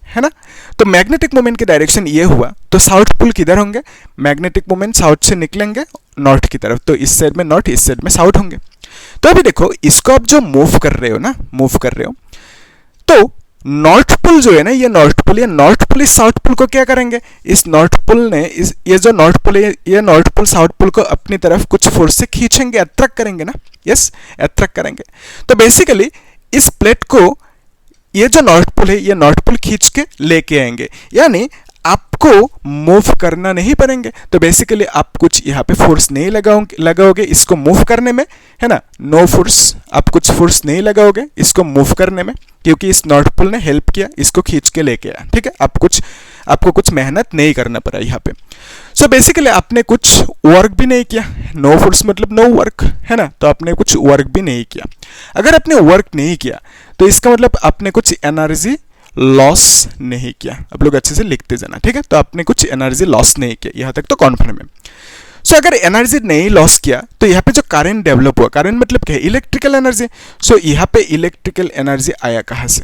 है ना। तो मैग्नेटिक मोमेंट की डायरेक्शन ये हुआ तो साउथ पोल किधर होंगे, मैग्नेटिक मोमेंट साउथ से निकलेंगे नॉर्थ की तरफ, तो इस साइड में नॉर्थ, इस साइड में साउथ होंगे। तो अभी देखो इसको आप जो मूव कर रहे हो ना, मूव कर रहे हो, तो नॉर्थ पोल जो है ना, ये नॉर्थ पोल, ये नॉर्थ पोल इस साउथ पोल को क्या करेंगे, इस नॉर्थ पोल ने ये जो नॉर्थ पोल है, ये नॉर्थ पोल साउथ पोल को अपनी तरफ कुछ फोर्स से खींचेंगे, अट्रैक्ट करेंगे ना, यस अट्रैक्ट करेंगे। तो बेसिकली इस प्लेट को ये जो नॉर्थ पोल है ये नॉर्थ पोल खींच के लेके आएंगे, यानी आपको मूव करना नहीं पड़ेंगे। तो बेसिकली आप कुछ यहाँ पे फोर्स नहीं लगाओगे इसको मूव करने में, है ना, नो फोर्स, आप कुछ फोर्स नहीं लगाओगे इसको मूव करने में, क्योंकि इस नॉर्थ पोल ने हेल्प किया, इसको खींच के लेके आया, ठीक है। आपको कुछ मेहनत नहीं करना पड़ा यहाँ पे। सो बेसिकली आपने कुछ वर्क भी नहीं किया, नो फोर्स मतलब नो वर्क, है ना। तो आपने कुछ वर्क भी नहीं किया। अगर आपने वर्क नहीं किया तो इसका मतलब आपने कुछ एनर्जी लॉस नहीं किया। आप लोग अच्छे से लिखते जाना, ठीक है। तो आपने कुछ एनर्जी लॉस नहीं किया, यहाँ तक तो कॉन्फर्म है। सो अगर एनर्जी नहीं लॉस किया तो यहाँ पे जो करंट डेवलप हुआ, करंट मतलब क्या है, इलेक्ट्रिकल एनर्जी। सो यहाँ पे इलेक्ट्रिकल एनर्जी आया कहाँ से,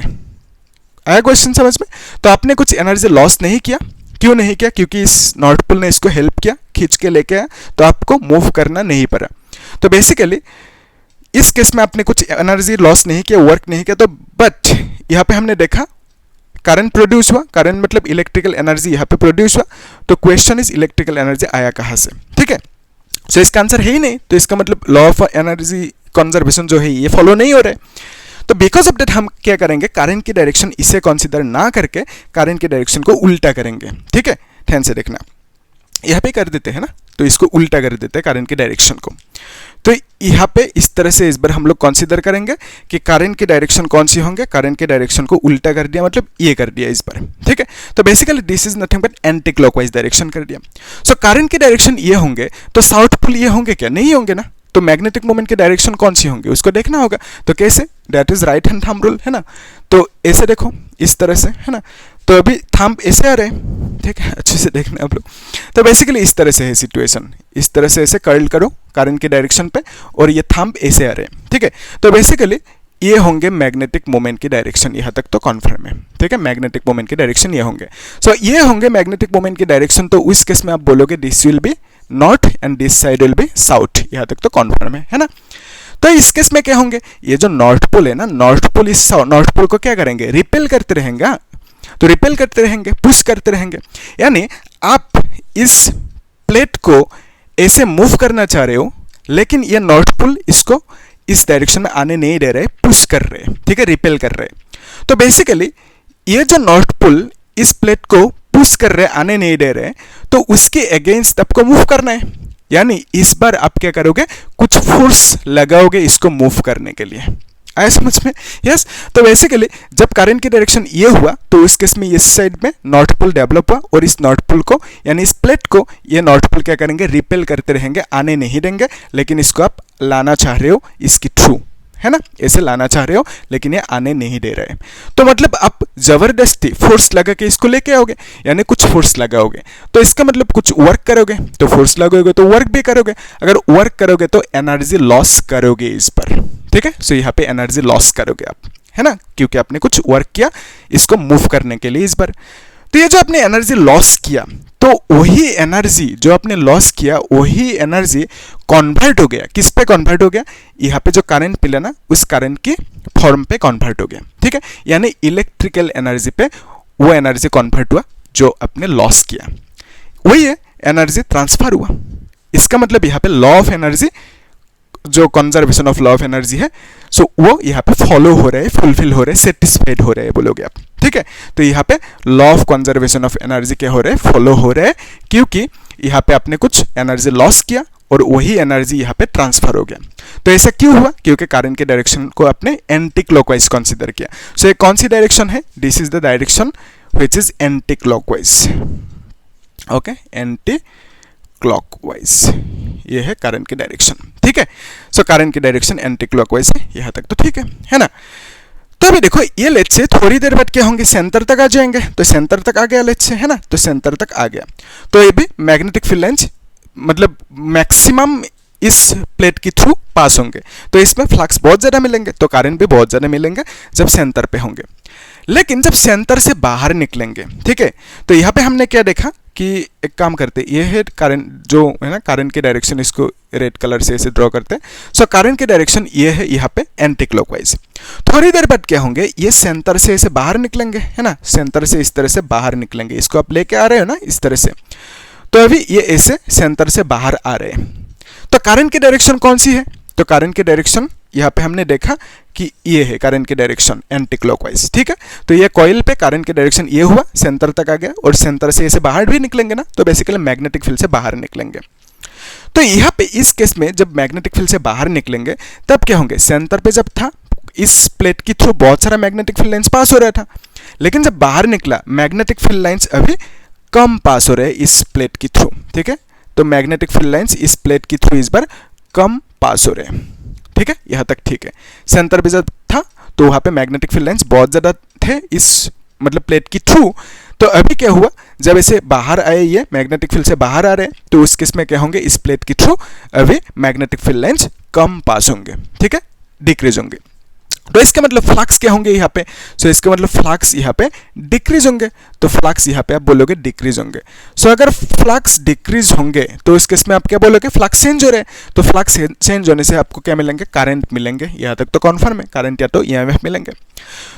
आया क्वेश्चन समझ में। तो आपने कुछ एनर्जी लॉस नहीं किया, क्यों नहीं किया, क्योंकि इस नॉर्थ पोल ने इसको हेल्प किया, खींच के लेके आया, तो आपको मूव करना नहीं पड़ा। तो बेसिकली इस केस में आपने कुछ एनर्जी लॉस नहीं किया, वर्क नहीं किया, तो बट यहाँ पे हमने देखा करंट प्रोड्यूस हुआ, करंट मतलब इलेक्ट्रिकल एनर्जी यहाँ पे प्रोड्यूस हुआ। तो क्वेश्चन इज इलेक्ट्रिकल एनर्जी आया कहाँ से, ठीक है। सो इसका आंसर है ही नहीं, तो इसका मतलब लॉ ऑफ एनर्जी कंजर्वेशन जो है ये फॉलो नहीं हो रहा है। तो बिकॉज ऑफ दैट हम क्या करेंगे, करंट की डायरेक्शन इसे कंसीडर ना करके करंट की डायरेक्शन को उल्टा करेंगे, ठीक है। ध्यान से देखना, यहाँ पे कर देते हैं ना, तो इसको उल्टा कर देते हैं करंट की डायरेक्शन को। तो यहाँ पे इस तरह से इस बार हम लोग कंसीडर करेंगे कि करंट की डायरेक्शन कौन सी होंगे, करंट की डायरेक्शन को उल्टा कर दिया, मतलब ये कर दिया इस बार, ठीक है। तो basically this is nothing but anti clockwise direction कर दिया। सो करंट की डायरेक्शन ये होंगे तो साउथ पोल ये होंगे क्या, नहीं होंगे ना। तो मैग्नेटिक मोमेंट की डायरेक्शन कौन सी होंगे उसको देखना होगा। तो कैसे, that is right hand thumb rule, है ना। तो ऐसे देखो इस तरह से, है ना। तो अभी थंब ऐसे आ रहे हैं, ठीक है, अच्छे से देखना आप लोग। तो बेसिकली इस तरह से है सिचुएशन, इस तरह से ऐसे कर्ल करो करंट की डायरेक्शन पे, और ये थंब ऐसे आ रहे हैं, ठीक है। तो बेसिकली ये होंगे मैग्नेटिक मोमेंट की डायरेक्शन, यहाँ तक तो कॉन्फर्म है, ठीक है। मैग्नेटिक मोमेंट की डायरेक्शन ये होंगे। सो ये होंगे मैग्नेटिक मोमेंट की डायरेक्शन। तो उस केस में आप बोलोगे this will B north and this side will be south, यहाँ तक तो कॉन्फर्म है ना। तो इस केस में क्या होंगे, ये जो नॉर्थ पोल है ना, नॉर्थ पोल इस नॉर्थ पोल को क्या करेंगे, रिपेल करते रहेंगे। तो रिपेल करते रहेंगे, पुश करते रहेंगे, यानी आप इस प्लेट को ऐसे मूव करना चाह रहे हो, लेकिन ये नॉर्थ पोल इसको इस डायरेक्शन में आने नहीं दे रहे, पुश कर रहे हैं, ठीक है, रिपेल कर रहे हैं। तो बेसिकली ये जो नॉर्थ पोल इस प्लेट को पुश कर रहे, आने नहीं दे रहे, तो उसके अगेंस्ट आपको मूव करना है, यानी इस बार आप क्या करोगे, कुछ फोर्स लगाओगे इसको मूव करने के लिए। आया समझ में, यस। तो बेसिकली जब करंट की डायरेक्शन ये हुआ तो इस केस में इस साइड में नॉर्थ पोल डेवलप हुआ, और इस नॉर्थ पोल को यानी इस प्लेट को ये नॉर्थ पोल क्या करेंगे, रिपेल करते रहेंगे, आने नहीं देंगे, लेकिन इसको आप लाना चाह रहे हो इसकी थ्रू, है ना, ऐसे लाना चाह रहे हो, लेकिन ये आने नहीं दे रहे। तो मतलब आप जबरदस्ती फोर्स लगा के इसको लेके आओगे, यानी कुछ फोर्स लगाओगे, तो इसका मतलब कुछ वर्क करोगे, तो फोर्स लगाओगे तो वर्क भी करोगे। अगर वर्क करोगे तो एनर्जी लॉस करोगे इस पर, ठीक है। सो यहाँ पे एनर्जी लॉस करोगे आप, है ना, क्योंकि आपने कुछ वर्क किया इसको मूव करने के लिए इस बार। तो ये जो आपने एनर्जी लॉस किया, तो वही एनर्जी जो आपने लॉस किया वही एनर्जी कन्वर्ट हो गया, किस पे कन्वर्ट हो गया, यहाँ पे जो करंट मिला ना उस करंट की फॉर्म पे कन्वर्ट हो गया, ठीक है। यानी इलेक्ट्रिकल एनर्जी पे वो एनर्जी कन्वर्ट हुआ जो आपने लॉस किया, वही है एनर्जी ट्रांसफर हुआ। इसका मतलब यहाँ पे लॉ ऑफ एनर्जी, जो conservation of law of energy है, सो वो यहाँ पे फॉलो हो रहा है, फुलफिल हो रहा है, सेटिस्फाइड हो रहा है बोलोगे आप, ठीक है। तो यहाँ पे law of conservation of energy क्या हो रहा है, फॉलो हो रहा है, क्योंकि यहाँ पे आपने कुछ एनर्जी लॉस किया और वही एनर्जी यहाँ पे ट्रांसफर हो गया। तो ऐसा क्यों हुआ, क्योंकि करंट के डायरेक्शन को आपने एंटी क्लॉकवाइज कंसीडर किया। सो ये कौन सी डायरेक्शन है, this is the direction which is anti clockwise, okay, anti clockwise, ये है करंट की डायरेक्शन, ठीक है। सो करंट की डायरेक्शन एंटी क्लॉकवाइज है, यहाँ तक तो ठीक है ना। तो अभी देखो ये लेट्स से थोड़ी देर बाद क्या होंगे, सेंटर तक आ जाएंगे, तो सेंटर तक आ गया लेट्स से, है ना, तो सेंटर तक आ गया, तो ये भी मैग्नेटिक फील्ड लाइंस मतलब मैक्सिमम इस प्लेट के थ्रू पास होंगे, तो इसमें फ्लक्स बहुत ज़्यादा मिलेंगे, तो करंट भी बहुत ज़्यादा मिलेंगे जब सेंटर पे होंगे। लेकिन जब सेंटर से बाहर निकलेंगे, ठीक है, तो यहाँ पे हमने क्या देखा कि एक काम करते, ये है करंट जो है ना, करंट की डायरेक्शन इसको रेड कलर से ऐसे ड्रॉ करते हैं। सो करंट की डायरेक्शन ये है यहाँ पे एंटी क्लॉकवाइज। थोड़ी देर बाद क्या होंगे, ये सेंटर से ऐसे बाहर निकलेंगे, है ना, सेंटर से इस तरह से बाहर निकलेंगे, इसको आप लेके आ रहे हो ना इस तरह से, तो अभी ये ऐसे सेंटर से बाहर आ रहे हैं। तो करंट की डायरेक्शन कौन सी है, तो करंट की डायरेक्शन यहाँ पे हमने देखा कि ये है करंट की डायरेक्शन एंटी क्लॉकवाइज, ठीक है। तो ये कॉइल पे करंट की डायरेक्शन ये हुआ, सेंटर तक आ गया, और सेंटर से ऐसे बाहर भी निकलेंगे ना, तो बेसिकली मैग्नेटिक फील्ड से बाहर निकलेंगे। तो यहाँ पे इस केस में जब मैग्नेटिक फील्ड से बाहर निकलेंगे तब क्या होंगे, सेंटर पे जब था इस प्लेट के थ्रू बहुत सारा मैग्नेटिक फील्ड लाइन्स पास हो रहा था, लेकिन जब बाहर निकला मैग्नेटिक फील्ड लाइन्स अभी कम पास हो रहे हैं इस प्लेट के थ्रू, ठीक है। तो मैग्नेटिक फील्ड लाइन्स इस प्लेट के थ्रू इस बार कम पास हो रहे हैं, ठीक है, यहाँ तक ठीक है। सेंटर पे जब था तो वहाँ पे मैग्नेटिक फील्ड लाइन्स बहुत ज़्यादा थे इस मतलब प्लेट की थ्रू, तो अभी क्या हुआ, जब ऐसे बाहर आए ये मैग्नेटिक फील्ड से बाहर आ रहे हैं, तो उस केस में क्या होंगे, इस प्लेट के थ्रू अभी मैग्नेटिक फील्ड लाइन्स कम पास होंगे, ठीक है, डिक्रीज होंगे। तो इसका मतलब फ्लक्स क्या होंगे यहाँ पे, सो इसका मतलब फ्लक्स यहाँ पे डिक्रीज होंगे, तो फ्लक्स यहाँ पे आप बोलोगे डिक्रीज होंगे। सो अगर फ्लक्स डिक्रीज होंगे तो इस केस में आप क्या बोलोगे, फ्लक्स चेंज हो रहे हैं, तो फ्लक्स चेंज होने से आपको क्या मिलेंगे, करंट मिलेंगे, यहाँ तक तो कन्फर्म है, करंट या तो ईएमएफ मिलेंगे।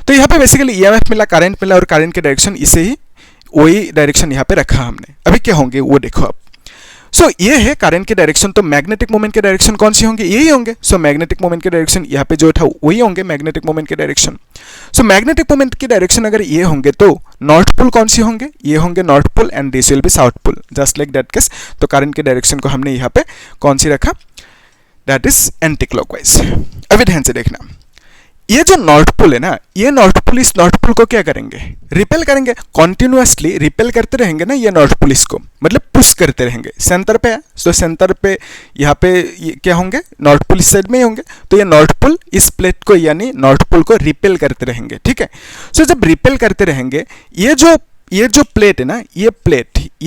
तो यहाँ पे बेसिकली ईएमएफ मिला, करंट मिला, और करंट की डायरेक्शन इसे ही वही डायरेक्शन यहाँ पे रखा हमने। अभी क्या होंगे वो देखो आप। सो ये है करंट की डायरेक्शन, तो मैग्नेटिक मोमेंट के डायरेक्शन कौन सी होंगे, यही होंगे। सो मैग्नेटिक मोमेंट के डायरेक्शन यहाँ पे जो था वही होंगे मैग्नेटिक मोमेंट के डायरेक्शन। सो मैग्नेटिक मोमेंट की डायरेक्शन अगर ये होंगे तो नॉर्थ पोल कौन सी होंगे, ये होंगे north pole, and this will be south pole, just like that case. तो करंट के डायरेक्शन को हमने यहाँ पे कौन सी रखा, दैट इज एंटी क्लॉकवाइज। अभी ध्यान से देखना, ये जो नॉर्थ पोल है ना, ये नॉर्थ पोल इस नॉर्थ पोल को क्या करेंगे, रिपेल करेंगे, कॉन्टिन्यूसली रिपेल करते रहेंगे ना ये नॉर्थ पोल, इसको मतलब पुश करते रहेंगे। सेंटर पे है तो सेंटर पे यहाँ पे क्या होंगे, नॉर्थ पोल इस साइड में ही होंगे, तो ये नॉर्थ पोल इस प्लेट को यानी नॉर्थ पोल को रिपेल करते रहेंगे, ठीक है। सो जब रिपेल करते रहेंगे, ये जो प्लेट है ना, ये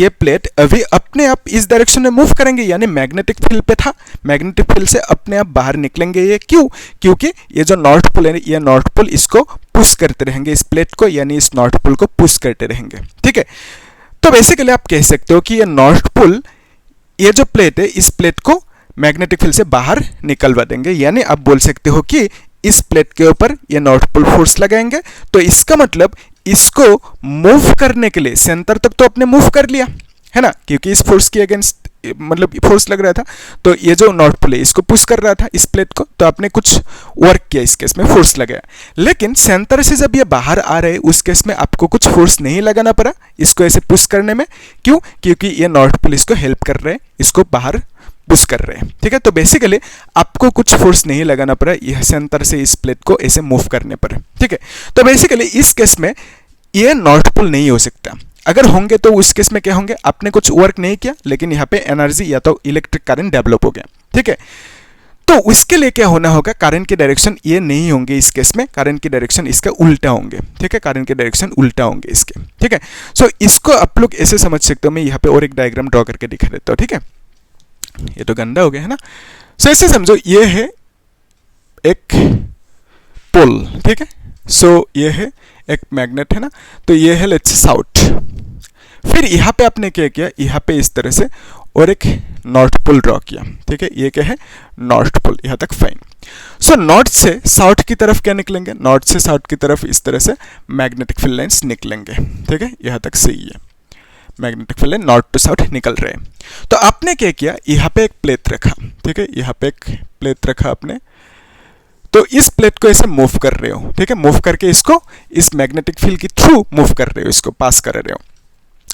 प्लेट अभी अपने आप इस डायरेक्शन में मूव करेंगे, यानी मैग्नेटिक फील्ड पे था, मैग्नेटिक फील्ड से अपने आप बाहर निकलेंगे। ये क्यों, क्योंकि ये जो नॉर्थ पोल है, ये नॉर्थ पोल इसको पुश करते रहेंगे, इस प्लेट को यानी इस नॉर्थ पोल को पुश करते रहेंगे, ठीक है। तो बेसिकली आप कह सकते हो कि ये नॉर्थ पोल, ये जो प्लेट है, इस प्लेट को मैग्नेटिक फील्ड से बाहर निकलवा देंगे, यानी आप बोल सकते हो कि इस प्लेट के ऊपर ये नॉर्थ पोल फोर्स लगाएंगे। तो इसका मतलब इसको मूव करने के लिए सेंटर तक तो आपने मूव कर लिया है ना, क्योंकि इस फोर्स के अगेंस्ट मतलब फोर्स लग रहा था, तो ये जो नॉर्थ पोल है इसको पुश कर रहा था इस प्लेट को, तो आपने कुछ वर्क किया, इस केस में फोर्स लगाया। लेकिन सेंटर से जब ये बाहर आ रहे उस केस में आपको कुछ फोर्स नहीं लगाना पड़ा इसको ऐसे पुश करने में, क्यों, क्योंकि ये नॉर्थ पोल इसको हेल्प कर रहे हैं, इसको बाहर पुश कर रहे हैं, ठीक है। तो बेसिकली आपको कुछ फोर्स नहीं लगाना पड़ा यह सेंटर से इस प्लेट को ऐसे मूव करने पर, ठीक है। तो बेसिकली इस केस में ये नॉर्थ पोल नहीं हो सकता, अगर होंगे तो उस केस में क्या होंगे, आपने कुछ वर्क नहीं किया लेकिन यहाँ पे एनर्जी या तो इलेक्ट्रिक करंट डेवलप हो गया, ठीक है। तो उसके लिए क्या होना होगा, करंट की डायरेक्शन ये नहीं होंगे इस केस में, करंट की डायरेक्शन इसका उल्टा होंगे, ठीक है, करंट की डायरेक्शन उल्टा होंगे इसके, ठीक है। सो इसको आप लोग ऐसे समझ सकते हो, मैं यहाँ पे और एक डायग्राम ड्रॉ करके दिखा देता हूँ, ठीक है। ये तो गंदा हो गया है ना। सो ऐसे समझो, ये है एक पोल, ठीक है। सो ये है एक मैग्नेट है ना, तो ये है लेट्स से साउथ। फिर यहाँ पे आपने क्या किया, यहाँ पे इस तरह से और एक नॉर्थ पोल ड्रॉ किया, ठीक है। ये क्या है, नॉर्थ पोल, यहाँ तक फाइन। सो नॉर्थ से साउथ की तरफ क्या निकलेंगे, नॉर्थ से साउथ की तरफ इस तरह से मैग्नेटिक फील्ड लाइंस निकलेंगे, ठीक है। यहाँ तक सही है, magnetic field line north to south निकल रहे हैं। तो आपने क्या किया, यहाँ पे एक प्लेट रखा, ठीक है, यहाँ पे एक प्लेट रखा आपने। तो इस प्लेट को ऐसे मूव कर रहे हो, ठीक है, मूव करके इसको इस मैग्नेटिक फील्ड के थ्रू मूव कर रहे हो, इसको पास कर रहे हो।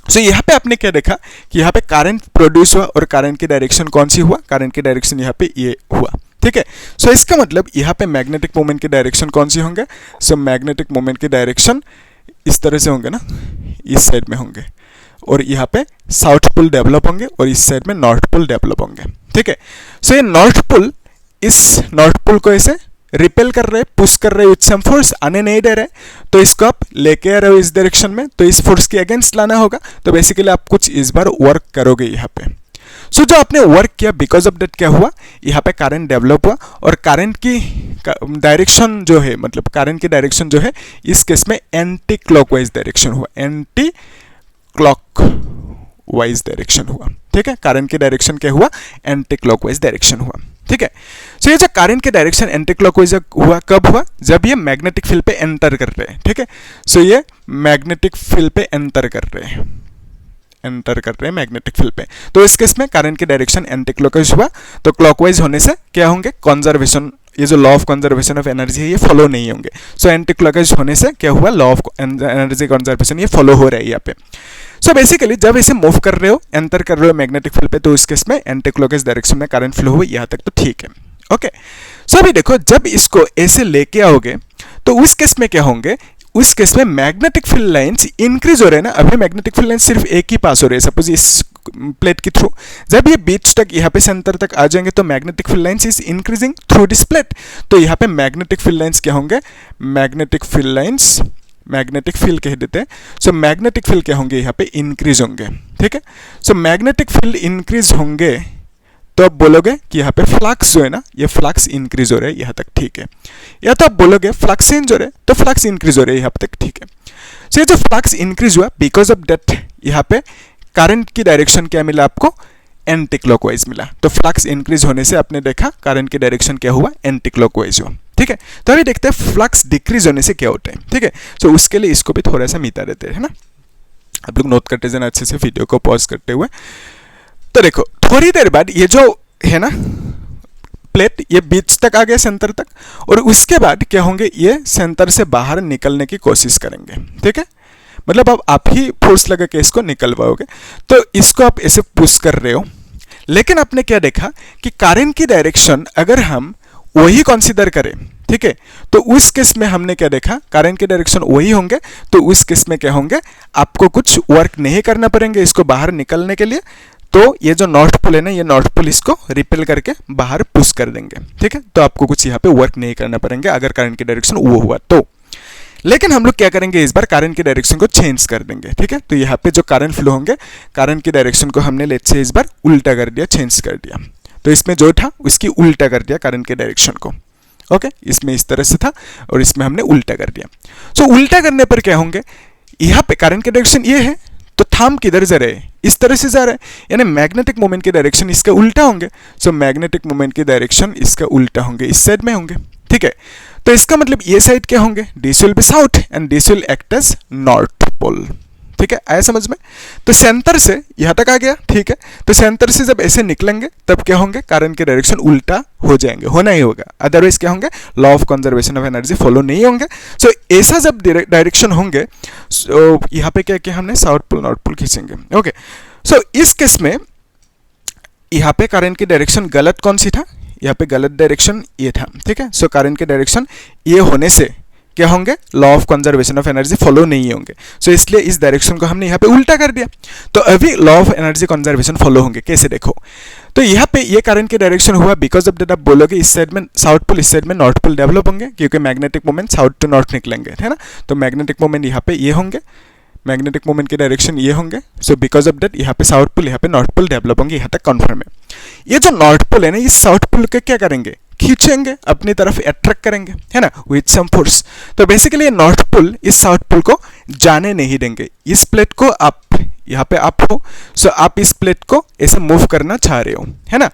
सो यहाँ पे आपने क्या देखा कि यहाँ पे करंट प्रोड्यूस हुआ और करंट की डायरेक्शन कौन सी हुआ, करंट की डायरेक्शन यहाँ पे ये हुआ, ठीक है। सो इसका मतलब यहाँ पे मैग्नेटिक मोमेंट की डायरेक्शन कौन सी होंगे, सो मैग्नेटिक मोमेंट की डायरेक्शन इस तरह से होंगे ना, इस साइड में होंगे, और यहाँ पे साउथ पोल डेवलप होंगे और इस साइड में नॉर्थ पोल डेवलप होंगे, ठीक है। सो ये नॉर्थ पोल इस नॉर्थ पोल को ऐसे रिपेल कर रहे, पुश कर रहे, विथ सम फोर्स, आने नहीं दे रहे, तो इसको आप लेके आ रहे हो इस डायरेक्शन में, तो इस फोर्स के अगेंस्ट लाना होगा। तो बेसिकली आप कुछ इस बार वर्क करोगे यहाँ पे। सो जो आपने वर्क किया, बिकॉज ऑफ दैट क्या हुआ, यहाँ पे करंट डेवलप हुआ और करंट की डायरेक्शन जो है, मतलब करंट की डायरेक्शन जो है इस केस में एंटी क्लॉकवाइज डायरेक्शन हुआ, एंटी क्लॉकवाइज डायरेक्शन हुआ, ठीक है। करंट की डायरेक्शन क्या हुआ, एंटी क्लॉकवाइज डायरेक्शन हुआ, ठीक है। सो ये जो करंट की डायरेक्शन एंटी क्लॉकवाइज हुआ, कब हुआ, जब ये मैग्नेटिक फील्ड पे एंटर कर रहे हैं, ठीक है। सो ये मैग्नेटिक फील्ड पे एंटर कर रहे हैं, एंटर कर रहे हैं मैग्नेटिक फील्ड पे। तो इस केस में करंट की डायरेक्शन एंटी क्लॉकवाइज हुआ, तो क्लॉकवाइज होने से क्या होंगे, कंजर्वेशन, ये जो law of conservation of energy है ये फॉलो नहीं होंगे। सो एंटी क्लॉकवाइज होने से क्या हुआ, लॉ ऑफ एनर्जी कंजर्वेशन ये फॉलो हो रहा है यहाँ पे। सो बेसिकली जब इसे मूव कर रहे हो, एंटर कर रहे हो मैग्नेटिक फील्ड पे, तो इस केस में एंटी क्लॉकवाइज डायरेक्शन में करंट फ्लो हुआ, यहाँ तक तो ठीक है, ओके। सो अभी देखो, जब इसको ऐसे लेके आओगे तो उस केस में क्या होंगे, उस केस में मैग्नेटिक फील्ड लाइंस इंक्रीज हो रहे हैं ना। अभी मैग्नेटिक फील्ड लाइंस सिर्फ एक ही पास हो रहे हैं, सपोज इस प्लेट के थ्रू। जब ये बीच तक, यहाँ पे सेंटर तक आ जाएंगे तो magnetic field lines is increasing through this plate. तो यहाँ पे मैग्नेटिक फील्ड लाइंस क्या होंगे, magnetic field lines, magnetic field कह देते हैं। सो मैग्नेटिक फील्ड क्या होंगे, यहाँ पे इंक्रीज होंगे, ठीक है। सो मैग्नेटिक फील्ड इंक्रीज होंगे तो आप बोलोगे कि यहाँ पे फ्लक्स जो है ना, ये फ्लक्स इंक्रीज हो रहा है, यहाँ तक ठीक है। या तो आप बोलोगे फ्लक्स चेंज हो रहा है, तो फ्लक्स इंक्रीज हो रहा है, यहाँ तक ठीक है। सो ये जो फ्लक्स इंक्रीज हुआ, बिकॉज ऑफ दैट यहाँ पे करंट की डायरेक्शन क्या मिला आपको, एंटी क्लॉकवाइज मिला। तो फ्लक्स इंक्रीज होने से आपने देखा करंट की डायरेक्शन क्या हुआ, एंटी क्लॉकवाइज हुआ, ठीक है। तो अभी देखते हैं फ्लक्स डिक्रीज होने से क्या होता है, ठीक है। सो उसके लिए इसको भी थोड़ा सा मिटा देते हैं, है ना। आप लोग नोट करते जाना अच्छे से वीडियो को पॉज करते हुए। तो देखो थोड़ी देर बाद ये जो है ना प्लेट, ये बीच तक आ गया, सेंटर तक, और उसके बाद क्या होंगे, ये सेंटर से बाहर निकलने की कोशिश करेंगे, ठीक है। मतलब अब आप ही फोर्स लगा के इसको निकलवाओगे। तो इसको आप ऐसे पुश कर रहे हो, लेकिन आपने क्या देखा कि करंट की डायरेक्शन अगर हम वही कंसीडर करें, ठीक है, तो उस केस में हमने क्या देखा, करंट के डायरेक्शन वही होंगे, तो उस केस में क्या होंगे, आपको कुछ वर्क नहीं करना पड़ेंगे इसको बाहर निकलने के लिए। तो ये जो नॉर्थ पोल है ना, ये नॉर्थ पोल इसको रिपेल करके बाहर पुश कर देंगे, ठीक है। तो आपको कुछ यहाँ पे वर्क नहीं करना पड़ेंगे अगर करंट की डायरेक्शन वो हुआ तो। लेकिन हम लोग क्या करेंगे, इस बार करंट की डायरेक्शन को चेंज कर देंगे, ठीक है। तो यहाँ पे जो करंट फ्लो होंगे, करंट की डायरेक्शन को हमने लेट्स से इस बार उल्टा कर दिया, चेंज कर दिया। तो इसमें जो था उसकी उल्टा कर दिया करंट के डायरेक्शन को, ओके। इसमें इस तरह से था और इसमें हमने उल्टा कर दिया। सो उल्टा करने पर क्या होंगे, यहाँ पे करंट की डायरेक्शन ये है, तो थंब किधर जा रहे हैं, इस तरह से जा रहा है, यानी मैग्नेटिक मोमेंट की डायरेक्शन इसका उल्टा होंगे। सो मैग्नेटिक मोमेंट की डायरेक्शन इसका उल्टा होंगे, इस साइड में होंगे, ठीक है। तो इसका मतलब ये साइड क्या होंगे, this will be south and this will act as north pole, ठीक है। आया समझ में। तो सेंटर से यहाँ तक आ गया, ठीक है। तो सेंटर से जब ऐसे निकलेंगे तब क्या होंगे, करंट के डायरेक्शन उल्टा हो जाएंगे, होना ही होगा, अदरवाइज क्या होंगे, law of conservation of energy follow नहीं होंगे। सो ऐसा जब डायरेक्शन होंगे, सो यहाँ पे क्या किया हमने, साउथ पोल नॉर्थ पोल खींचेंगे, ओके। सो इस केस में यहाँ पे करंट की डायरेक्शन गलत कौन सी था, यहाँ पे गलत डायरेक्शन ये था, ठीक है। सो करंट के डायरेक्शन ये होने से क्या होंगे, law of conservation of energy follow नहीं होंगे। सो इसलिए इस डायरेक्शन को हमने यहाँ पे उल्टा कर दिया। तो अभी law of energy conservation follow होंगे, कैसे देखो। तो यहाँ पे ये करंट की डायरेक्शन हुआ, बिकॉज ऑफ दैट आप बोलोगे इस साइड में साउथ पोल, इस साइड में नॉर्थ पोल डेवलप होंगे, क्योंकि magnetic moment south to north निकलेंगे, है ना। तो मैग्नेटिक मोमेंट यहाँ पे ये होंगे, मैग्नेटिक मोमेंट की डायरेक्शन ये होंगे। सो बिकॉज ऑफ दैट यहाँ पे साउथ पोल, यहाँ पे नॉर्थ पोल डेवलप होंगे, यहाँ तक कन्फर्म है। ये जो नॉर्थ पोल है ना, इस साउथ पोल के क्या करेंगे, खींचेंगे अपनी तरफ, अट्रैक्ट करेंगे, है ना, विथ सम फोर्स। तो बेसिकली ये नॉर्थ पोल इस साउथ पोल को जाने नहीं देंगे। इस प्लेट को आप यहाँ पे आप हो, सो आप इस प्लेट को ऐसे मूव करना चाह रहे हो, है ना,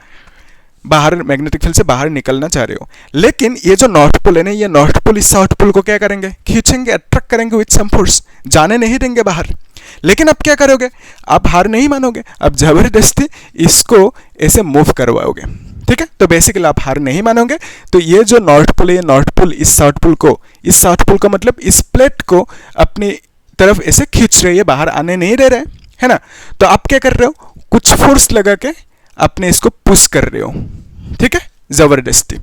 बाहर मैग्नेटिक फील्ड से बाहर निकलना चाह रहे हो। लेकिन ये जो नॉर्थ पोल है ना, ये नॉर्थ पोल इस साउथ पोल को क्या करेंगे, खींचेंगे, अट्रैक्ट करेंगे विथ सम फोर्स, जाने नहीं देंगे बाहर। लेकिन आप क्या करोगे, आप हार नहीं मानोगे, आप जबरदस्ती इसको ऐसे मूव करवाओगे, ठीक है। तो बेसिकली आप हार नहीं मानोगे। तो ये जो नॉर्थ पोल है, ये नॉर्थ पोल इस साउथ पोल को मतलब इस प्लेट को अपनी तरफ ऐसे खींच रही है, बाहर आने नहीं दे रहे, है ना। तो आप क्या कर रहे हो, कुछ फोर्स लगा के अपने इसको पुश कर रहे हो, ठीक है, जबरदस्ती।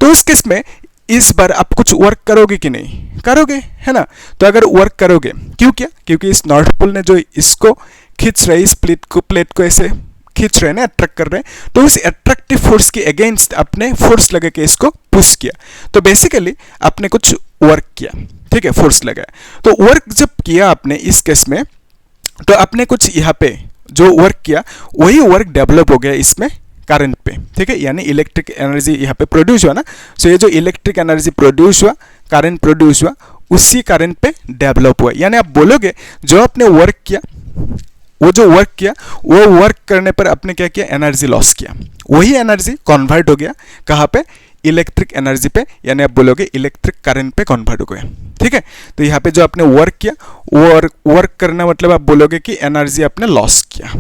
तो उस केस में इस बार आप कुछ वर्क करोगे कि नहीं, करोगे, है ना। तो अगर वर्क करोगे, क्योंकि इस नॉर्थ पोल ने जो इसको खींच रहे, इस प्लेट को ऐसे खींच रहे हैं ना, अट्रैक्ट कर रहे हैं, तो उस अट्रैक्टिव फोर्स के अगेंस्ट अपने फोर्स लगा के इसको पुश किया। तो बेसिकली आपने कुछ वर्क किया, ठीक है, फोर्स लगाया। तो वर्क जब किया आपने इस केस में, तो आपने कुछ यहाँ पे जो वर्क किया वही वर्क डेवलप हो गया इसमें करंट पे, ठीक है, यानी इलेक्ट्रिक एनर्जी यहाँ पे प्रोड्यूस हुआ ना। सो ये जो इलेक्ट्रिक एनर्जी प्रोड्यूस हुआ, करंट प्रोड्यूस हुआ, उसी करंट पे डेवलप हुआ। यानी आप बोलोगे जो आपने वर्क किया, वो जो वर्क किया, वो वर्क करने पर आपने क्या किया, एनर्जी लॉस किया, वही एनर्जी कन्वर्ट हो गया कहाँ पे, इलेक्ट्रिक एनर्जी पे, यानी आप बोलोगे इलेक्ट्रिक करंट पे कन्वर्ट हो गया, ठीक है। तो यहाँ पे जो आपने वर्क किया, वो वर्क करना मतलब आप बोलोगे कि एनर्जी आपने लॉस किया,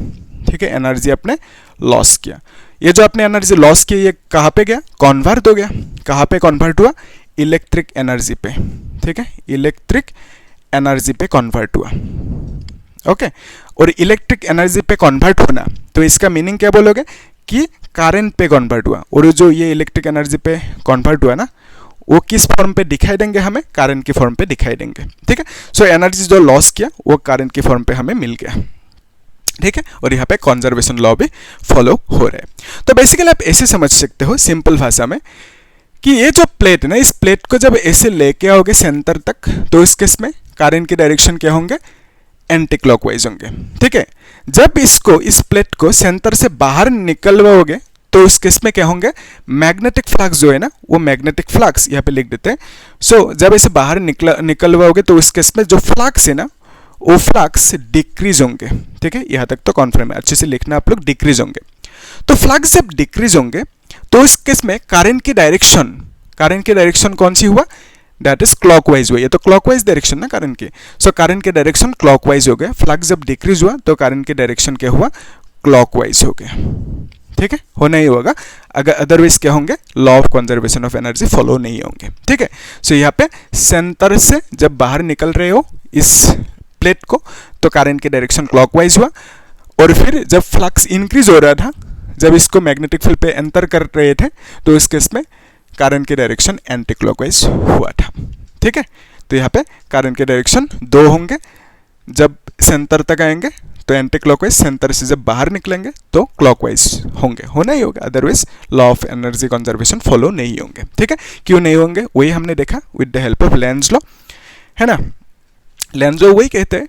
ठीक है, एनर्जी आपने लॉस किया। ये जो आपने एनर्जी लॉस किया, ये कहाँ पे गया, कन्वर्ट हो गया, कहाँ पे कन्वर्ट हुआ, इलेक्ट्रिक एनर्जी पे, ठीक है, इलेक्ट्रिक एनर्जी पे कन्वर्ट हुआ, ओके। और इलेक्ट्रिक एनर्जी पे कन्वर्ट होना, तो इसका मीनिंग क्या बोलोगे कि करंट पे कन्वर्ट हुआ। और जो ये इलेक्ट्रिक एनर्जी पे कन्वर्ट हुआ ना, वो किस फॉर्म पे दिखाई देंगे हमें, करंट की फॉर्म पे दिखाई देंगे, ठीक है। सो एनर्जी जो लॉस किया वो करंट की फॉर्म पे हमें मिल गया, ठीक है। और यहाँ पे कंजर्वेशन लॉ भी फॉलो हो रहा है। तो बेसिकली आप ऐसे समझ सकते हो सिंपल भाषा में कि ये जो प्लेट है ना, इस प्लेट को जब ऐसे लेके आओगे सेंटर तक, तो इस केस में करंट की डायरेक्शन क्या होंगे, एंटी क्लॉकवाइज होंगे, ठीक है। जब इसको, इस प्लेट को सेंटर से बाहर निकलवाओगे, तो उस केस में क्या होंगे, मैग्नेटिक फ्लक्स जो है ना, वो मैग्नेटिक फ्लक्स यहाँ पे लिख देते हैं। सो जब इसे बाहर निकलवाओगे, तो उस केस में जो फ्लक्स है ना, वो फ्लक्स डिक्रीज होंगे, ठीक है। यहाँ तक तो कॉन्फर्म है, अच्छे से लिखना आप लोग, डिक्रीज होंगे। तो फ्लक्स जब डिक्रीज होंगे, तो इस केस में करंट की डायरेक्शन कौन सी हुआ, दैट इज क्लॉकवाइज हुआ। ये तो क्लॉकवाइज डायरेक्शन ना करंट की। सो करंट की डायरेक्शन क्लॉकवाइज हो गया। फ्लक्स जब डिक्रीज हुआ, तो करंट की डायरेक्शन क्या हुआ, क्लॉकवाइज हो गया, ठीक है, होना ही होगा, अगर अदरवाइज क्या होंगे, law of conservation of energy follow नहीं होंगे, ठीक है। सो यहाँ पे सेंटर से जब बाहर निकल रहे हो इस प्लेट को, तो करंट की डायरेक्शन क्लॉकवाइज हुआ। और फिर जब फ्लक्स इंक्रीज हो रहा था, जब इसको मैग्नेटिक फील्ड पे एंटर कर रहे थे, तो इस केस में करंट की डायरेक्शन एंटी क्लॉकवाइज हुआ था, ठीक है। तो यहाँ पे करंट के डायरेक्शन दो होंगे, जब सेंटर तक आएंगे तो एंटी क्लॉकवाइज, सेंटर से जब बाहर निकलेंगे तो क्लॉकवाइज होंगे, होना ही होगा, otherwise law of energy conservation follow नहीं होंगे, ठीक है। क्यों नहीं होंगे, वही हमने देखा with the help of Lenz law, है ना। लेंज लॉ वही कहते हैं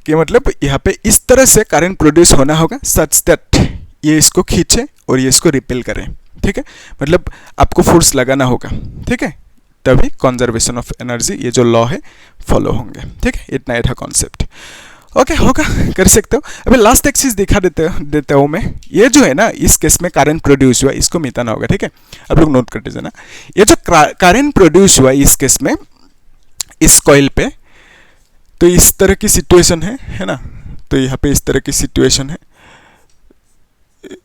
कि मतलब यहाँ पे इस तरह से करंट प्रोड्यूस होना होगा सच दैट ये इसको खींचे और ये इसको रिपेल करें, ठीक है, मतलब आपको फोर्स लगाना होगा, ठीक है, तभी कंजर्वेशन ऑफ एनर्जी ये जो लॉ है फॉलो होंगे, ठीक है। इतना ही था कॉन्सेप्ट, ओके, होगा, कर सकते हो। अभी लास्ट एक चीज दिखा देता हूँ मैं। ये जो है ना, इस केस में करंट प्रोड्यूस हुआ, इसको मिटाना होगा, ठीक है, आप लोग नोट कर दीजिए ना। ये जो करंट प्रोड्यूस हुआ इस केस में, इस कॉइल पे, तो इस तरह की सिचुएशन है ना, तो यहाँ पे इस तरह की सिचुएशन है,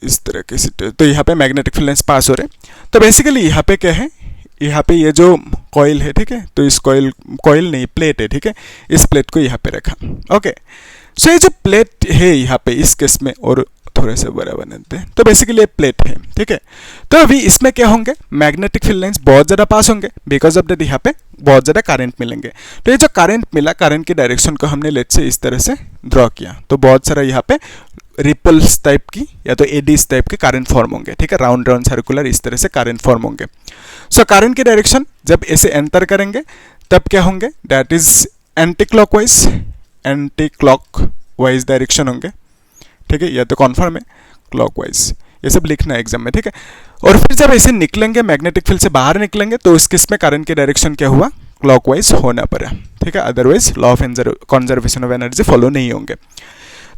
इस तरह की सिचुएशन, तो यहाँ पे मैग्नेटिक फील्ड लाइंस पास हो रहे हैं। तो बेसिकली यहाँ पे क्या है, यहाँ पे ये जो कॉइल है, ठीक है, तो इस कॉइल नहीं, प्लेट है, ठीक है, इस प्लेट को यहाँ पे रखा, ओके। सो ये जो प्लेट है यहाँ पे इस केस में, और थोड़ा सा बड़ा बना देते हैं, तो बेसिकली ये प्लेट है, ठीक है। तो अभी इसमें क्या होंगे, मैग्नेटिक फील्ड लाइंस बहुत ज़्यादा पास होंगे, बिकॉज ऑफ दैट यहाँ पे बहुत ज़्यादा करंट मिलेंगे। तो ये जो करंट मिला, करंट की डायरेक्शन को हमने लेट से इस तरह से ड्रॉ किया, तो बहुत सारा यहाँ पे रिपल्स टाइप की या तो एडीज टाइप के करंट फॉर्म होंगे, ठीक है, राउंड राउंड सर्कुलर इस तरह से करंट फॉर्म होंगे। सो करंट की डायरेक्शन जब ऐसे एंटर करेंगे, तब क्या होंगे, that is anti clockwise direction होंगे, ठीक है, या तो कॉन्फर्म है क्लॉकवाइज, ये सब लिखना है एग्जाम में, ठीक है। और फिर जब ऐसे निकलेंगे, मैग्नेटिक फील्ड से बाहर निकलेंगे, तो इस केस में करंट की डायरेक्शन क्या हुआ, क्लॉकवाइज होना पड़ा, ठीक है, otherwise law of conservation of energy follow नहीं होंगे।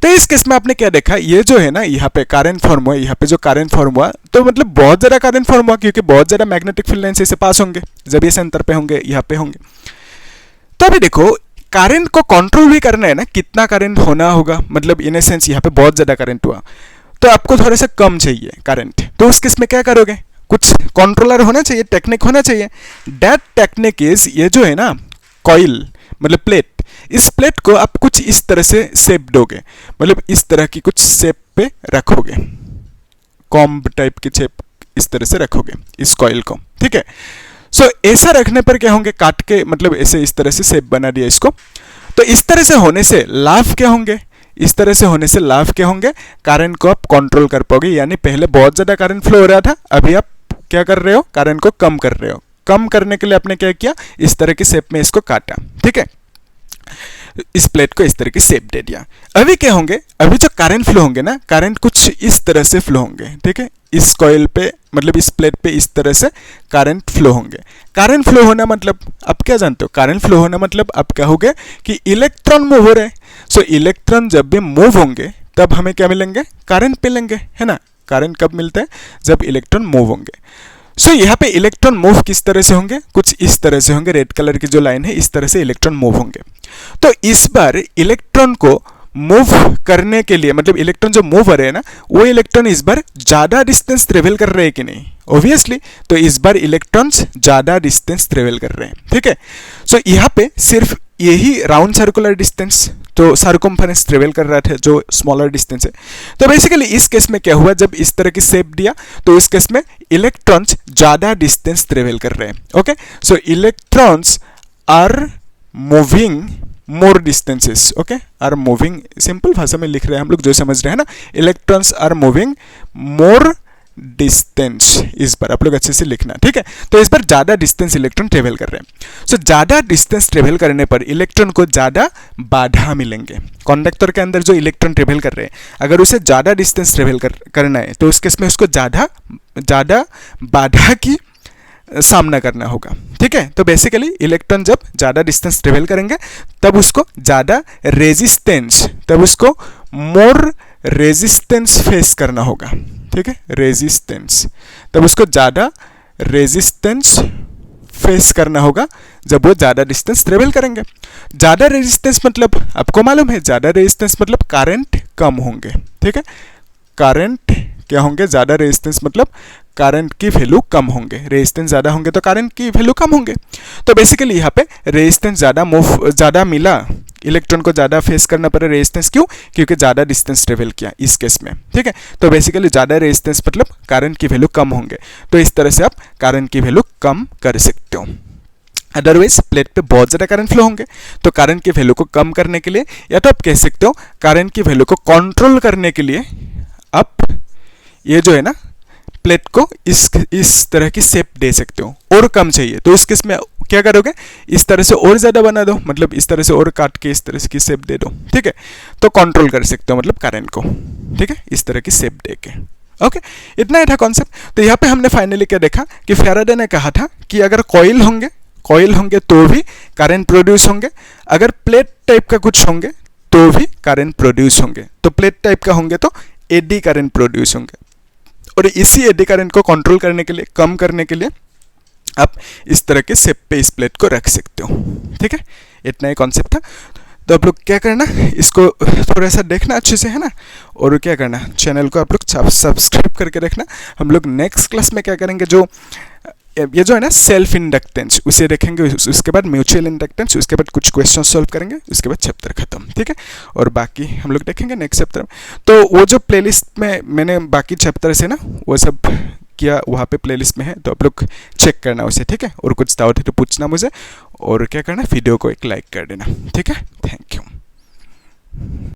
तो इस केस में आपने क्या देखा, ये जो है ना यहाँ पे करंट फॉर्म हुआ, यहाँ पे जो करंट फॉर्म हुआ, तो मतलब बहुत ज़्यादा करंट फॉर्म हुआ, क्योंकि बहुत ज़्यादा मैग्नेटिक फील्ड लाइन से पास होंगे जब ये सेंटर पे होंगे, यहाँ पे होंगे। तो अभी देखो करंट को कंट्रोल भी करना है ना, कितना करंट होना होगा, मतलब इन ए सेंस यहाँ पे बहुत ज़्यादा करंट हुआ, तो आपको थोड़ा सा कम चाहिए करंट, तो उस केस में क्या करोगे, कुछ कंट्रोलर होना चाहिए, टेक्निक होना चाहिए। दैट टेक्निक इज, ये जो है ना कॉइल मतलब प्लेट, इस प्लेट को आप कुछ इस तरह से शेप दोगे, मतलब इस तरह की कुछ शेप पे रखोगे, कॉम्ब टाइप की शेप इस तरह से रखोगे इस कॉइल को, ठीक है। सो ऐसा रखने पर क्या होंगे, काट के मतलब ऐसे इस तरह से शेप बना दिया इसको, तो इस तरह से होने से लाभ क्या होंगे, इस तरह से होने से लाभ क्या होंगे, करंट को आप कंट्रोल कर पाओगे, यानी पहले बहुत ज़्यादा करंट फ्लो हो रहा था, अभी आप क्या कर रहे हो, करंट को कम कर रहे हो। कम करने के लिए आपने क्या किया, इस तरह की शेप में इसको काटा, ठीक है, इस प्लेट को इस तरह की शेप दे दिया। अभी क्या होंगे, अभी जो करंट फ्लो होंगे ना, करंट कुछ इस तरह से फ्लो होंगे, ठीक है, इस कॉइल पे मतलब इस प्लेट पे इस तरह से करंट फ्लो होंगे। करंट फ्लो होना मतलब आप क्या जानते हो, करंट फ्लो होना मतलब आप कहोगे कि इलेक्ट्रॉन मूव हो रहे हैं। सो इलेक्ट्रॉन जब भी मूव होंगे तब हमें क्या मिलेंगे, करंट मिलेंगे, है ना। करंट कब मिलता है, जब इलेक्ट्रॉन मूव होंगे। सो यहाँ पे इलेक्ट्रॉन मूव किस तरह से होंगे, कुछ इस तरह से होंगे, रेड कलर की जो लाइन है इस तरह से इलेक्ट्रॉन मूव होंगे। तो इस बार इलेक्ट्रॉन को मूव करने के लिए, मतलब इलेक्ट्रॉन जो मूव हो रहे हैं ना, वो इलेक्ट्रॉन इस बार ज़्यादा डिस्टेंस ट्रेवल कर रहे हैं कि नहीं, ऑब्वियसली, तो इस बार इलेक्ट्रॉन्स ज़्यादा डिस्टेंस ट्रेवल कर रहे हैं, ठीक है। सो यहाँ पे सिर्फ यही राउंड सर्कुलर डिस्टेंस, तो सर्कमफरेंस ट्रेवल कर रहा था जो स्मॉलर डिस्टेंस है। तो बेसिकली इस केस में क्या हुआ, जब इस तरह की शेप दिया तो इस केस में इलेक्ट्रॉन्स ज़्यादा डिस्टेंस ट्रेवल कर रहे हैं, okay. So electrons are moving more distances, okay, are moving, simple भाषा में लिख रहे हैं हम लोग, जो समझ रहे हैं ना, electrons are moving more distance, इस बार आप लोग अच्छे से लिखना, ठीक है। तो इस बार ज़्यादा डिस्टेंस इलेक्ट्रॉन ट्रेवल कर रहे हैं। सो ज़्यादा डिस्टेंस ट्रेवल करने पर इलेक्ट्रॉन को ज़्यादा बाधा मिलेंगे। कंडक्टर के अंदर जो इलेक्ट्रॉन ट्रेवल कर रहे हैं, अगर उसे ज़्यादा डिस्टेंस ट्रेवल करना है तो उस केस में उसको ज़्यादा बाधा की सामना करना होगा, ठीक है। तो बेसिकली इलेक्ट्रॉन जब ज़्यादा डिस्टेंस ट्रेवल करेंगे तब उसको ज़्यादा रेजिस्टेंस, तब उसको मोर रेजिस्टेंस फेस करना होगा, ठीक है, रेजिस्टेंस, तब उसको ज़्यादा रेजिस्टेंस फेस करना होगा जब वो ज़्यादा डिस्टेंस ट्रेवल करेंगे। ज़्यादा रेजिस्टेंस मतलब आपको मालूम है, ज़्यादा रेजिस्टेंस मतलब करंट कम होंगे, ठीक है। करंट क्या होंगे, ज़्यादा रेजिस्टेंस मतलब करंट की वैल्यू कम होंगे, रेजिस्टेंस ज़्यादा होंगे तो करंट की वैल्यू कम होंगे। तो बेसिकली यहाँ पे रेजिस्टेंस ज़्यादा मिला, इलेक्ट्रॉन को ज़्यादा फेस करना पड़ा, रेजिस्टेंस क्यों, क्योंकि ज़्यादा डिस्टेंस ट्रेवल किया इस केस में, ठीक है। तो बेसिकली ज़्यादा रेजिस्टेंस मतलब करंट की वैल्यू कम होंगे, तो इस तरह से आप करंट की वैल्यू कम कर सकते हो। अदरवाइज प्लेट पे बहुत ज़्यादा करंट फ्लो होंगे, तो करंट की वैल्यू को कम करने के लिए, या तो आप कह सकते हो करंट की वैल्यू को कंट्रोल करने के लिए आप ये जो है ना प्लेट को इस तरह की शेप दे सकते हो। और कम चाहिए तो इस केस में क्या करोगे, इस तरह से और ज़्यादा बना दो, मतलब इस तरह से और काट के इस तरह की शेप दे दो, ठीक है। तो कंट्रोल कर सकते हो मतलब करंट को, ठीक है, इस तरह की शेप दे के, ओके। इतना ही था कॉन्सेप्ट। तो यहाँ पे हमने फाइनली क्या देखा कि फैराडे ने कहा था कि अगर कॉइल होंगे तो भी करंट प्रोड्यूस होंगे, अगर प्लेट टाइप का कुछ होंगे तो भी करंट प्रोड्यूस होंगे। तो प्लेट टाइप का होंगे तो एडी करंट प्रोड्यूस होंगे, और इसी एडी करंट को कंट्रोल करने के लिए, कम करने के लिए आप इस तरह के शेप पे इस प्लेट को रख सकते हो, ठीक है। इतना ही कॉन्सेप्ट था। तो आप लोग क्या करना, इसको थोड़ा सा देखना अच्छे से, है ना, और क्या करना, चैनल को आप लोग सब्सक्राइब करके रखना। हम लोग नेक्स्ट क्लास में क्या करेंगे, जो ये जो है ना सेल्फ इंडक्टेंस, उसे देखेंगे, उसके बाद म्यूचुअल इंडक्टेंस, उसके बाद कुछ क्वेश्चन सॉल्व करेंगे, उसके बाद चैप्टर खत्म, ठीक है। और बाकी हम लोग देखेंगे नेक्स्ट चैप्टर में। तो वो जो प्लेलिस्ट में मैंने बाकी चैप्टर से ना वो सब किया, वहाँ पे प्लेलिस्ट में है, तो आप लोग चेक करना उसे, ठीक है। और कुछ डाउट है तो पूछना मुझे, और क्या करना, वीडियो को एक लाइक कर देना, ठीक है। Thank you.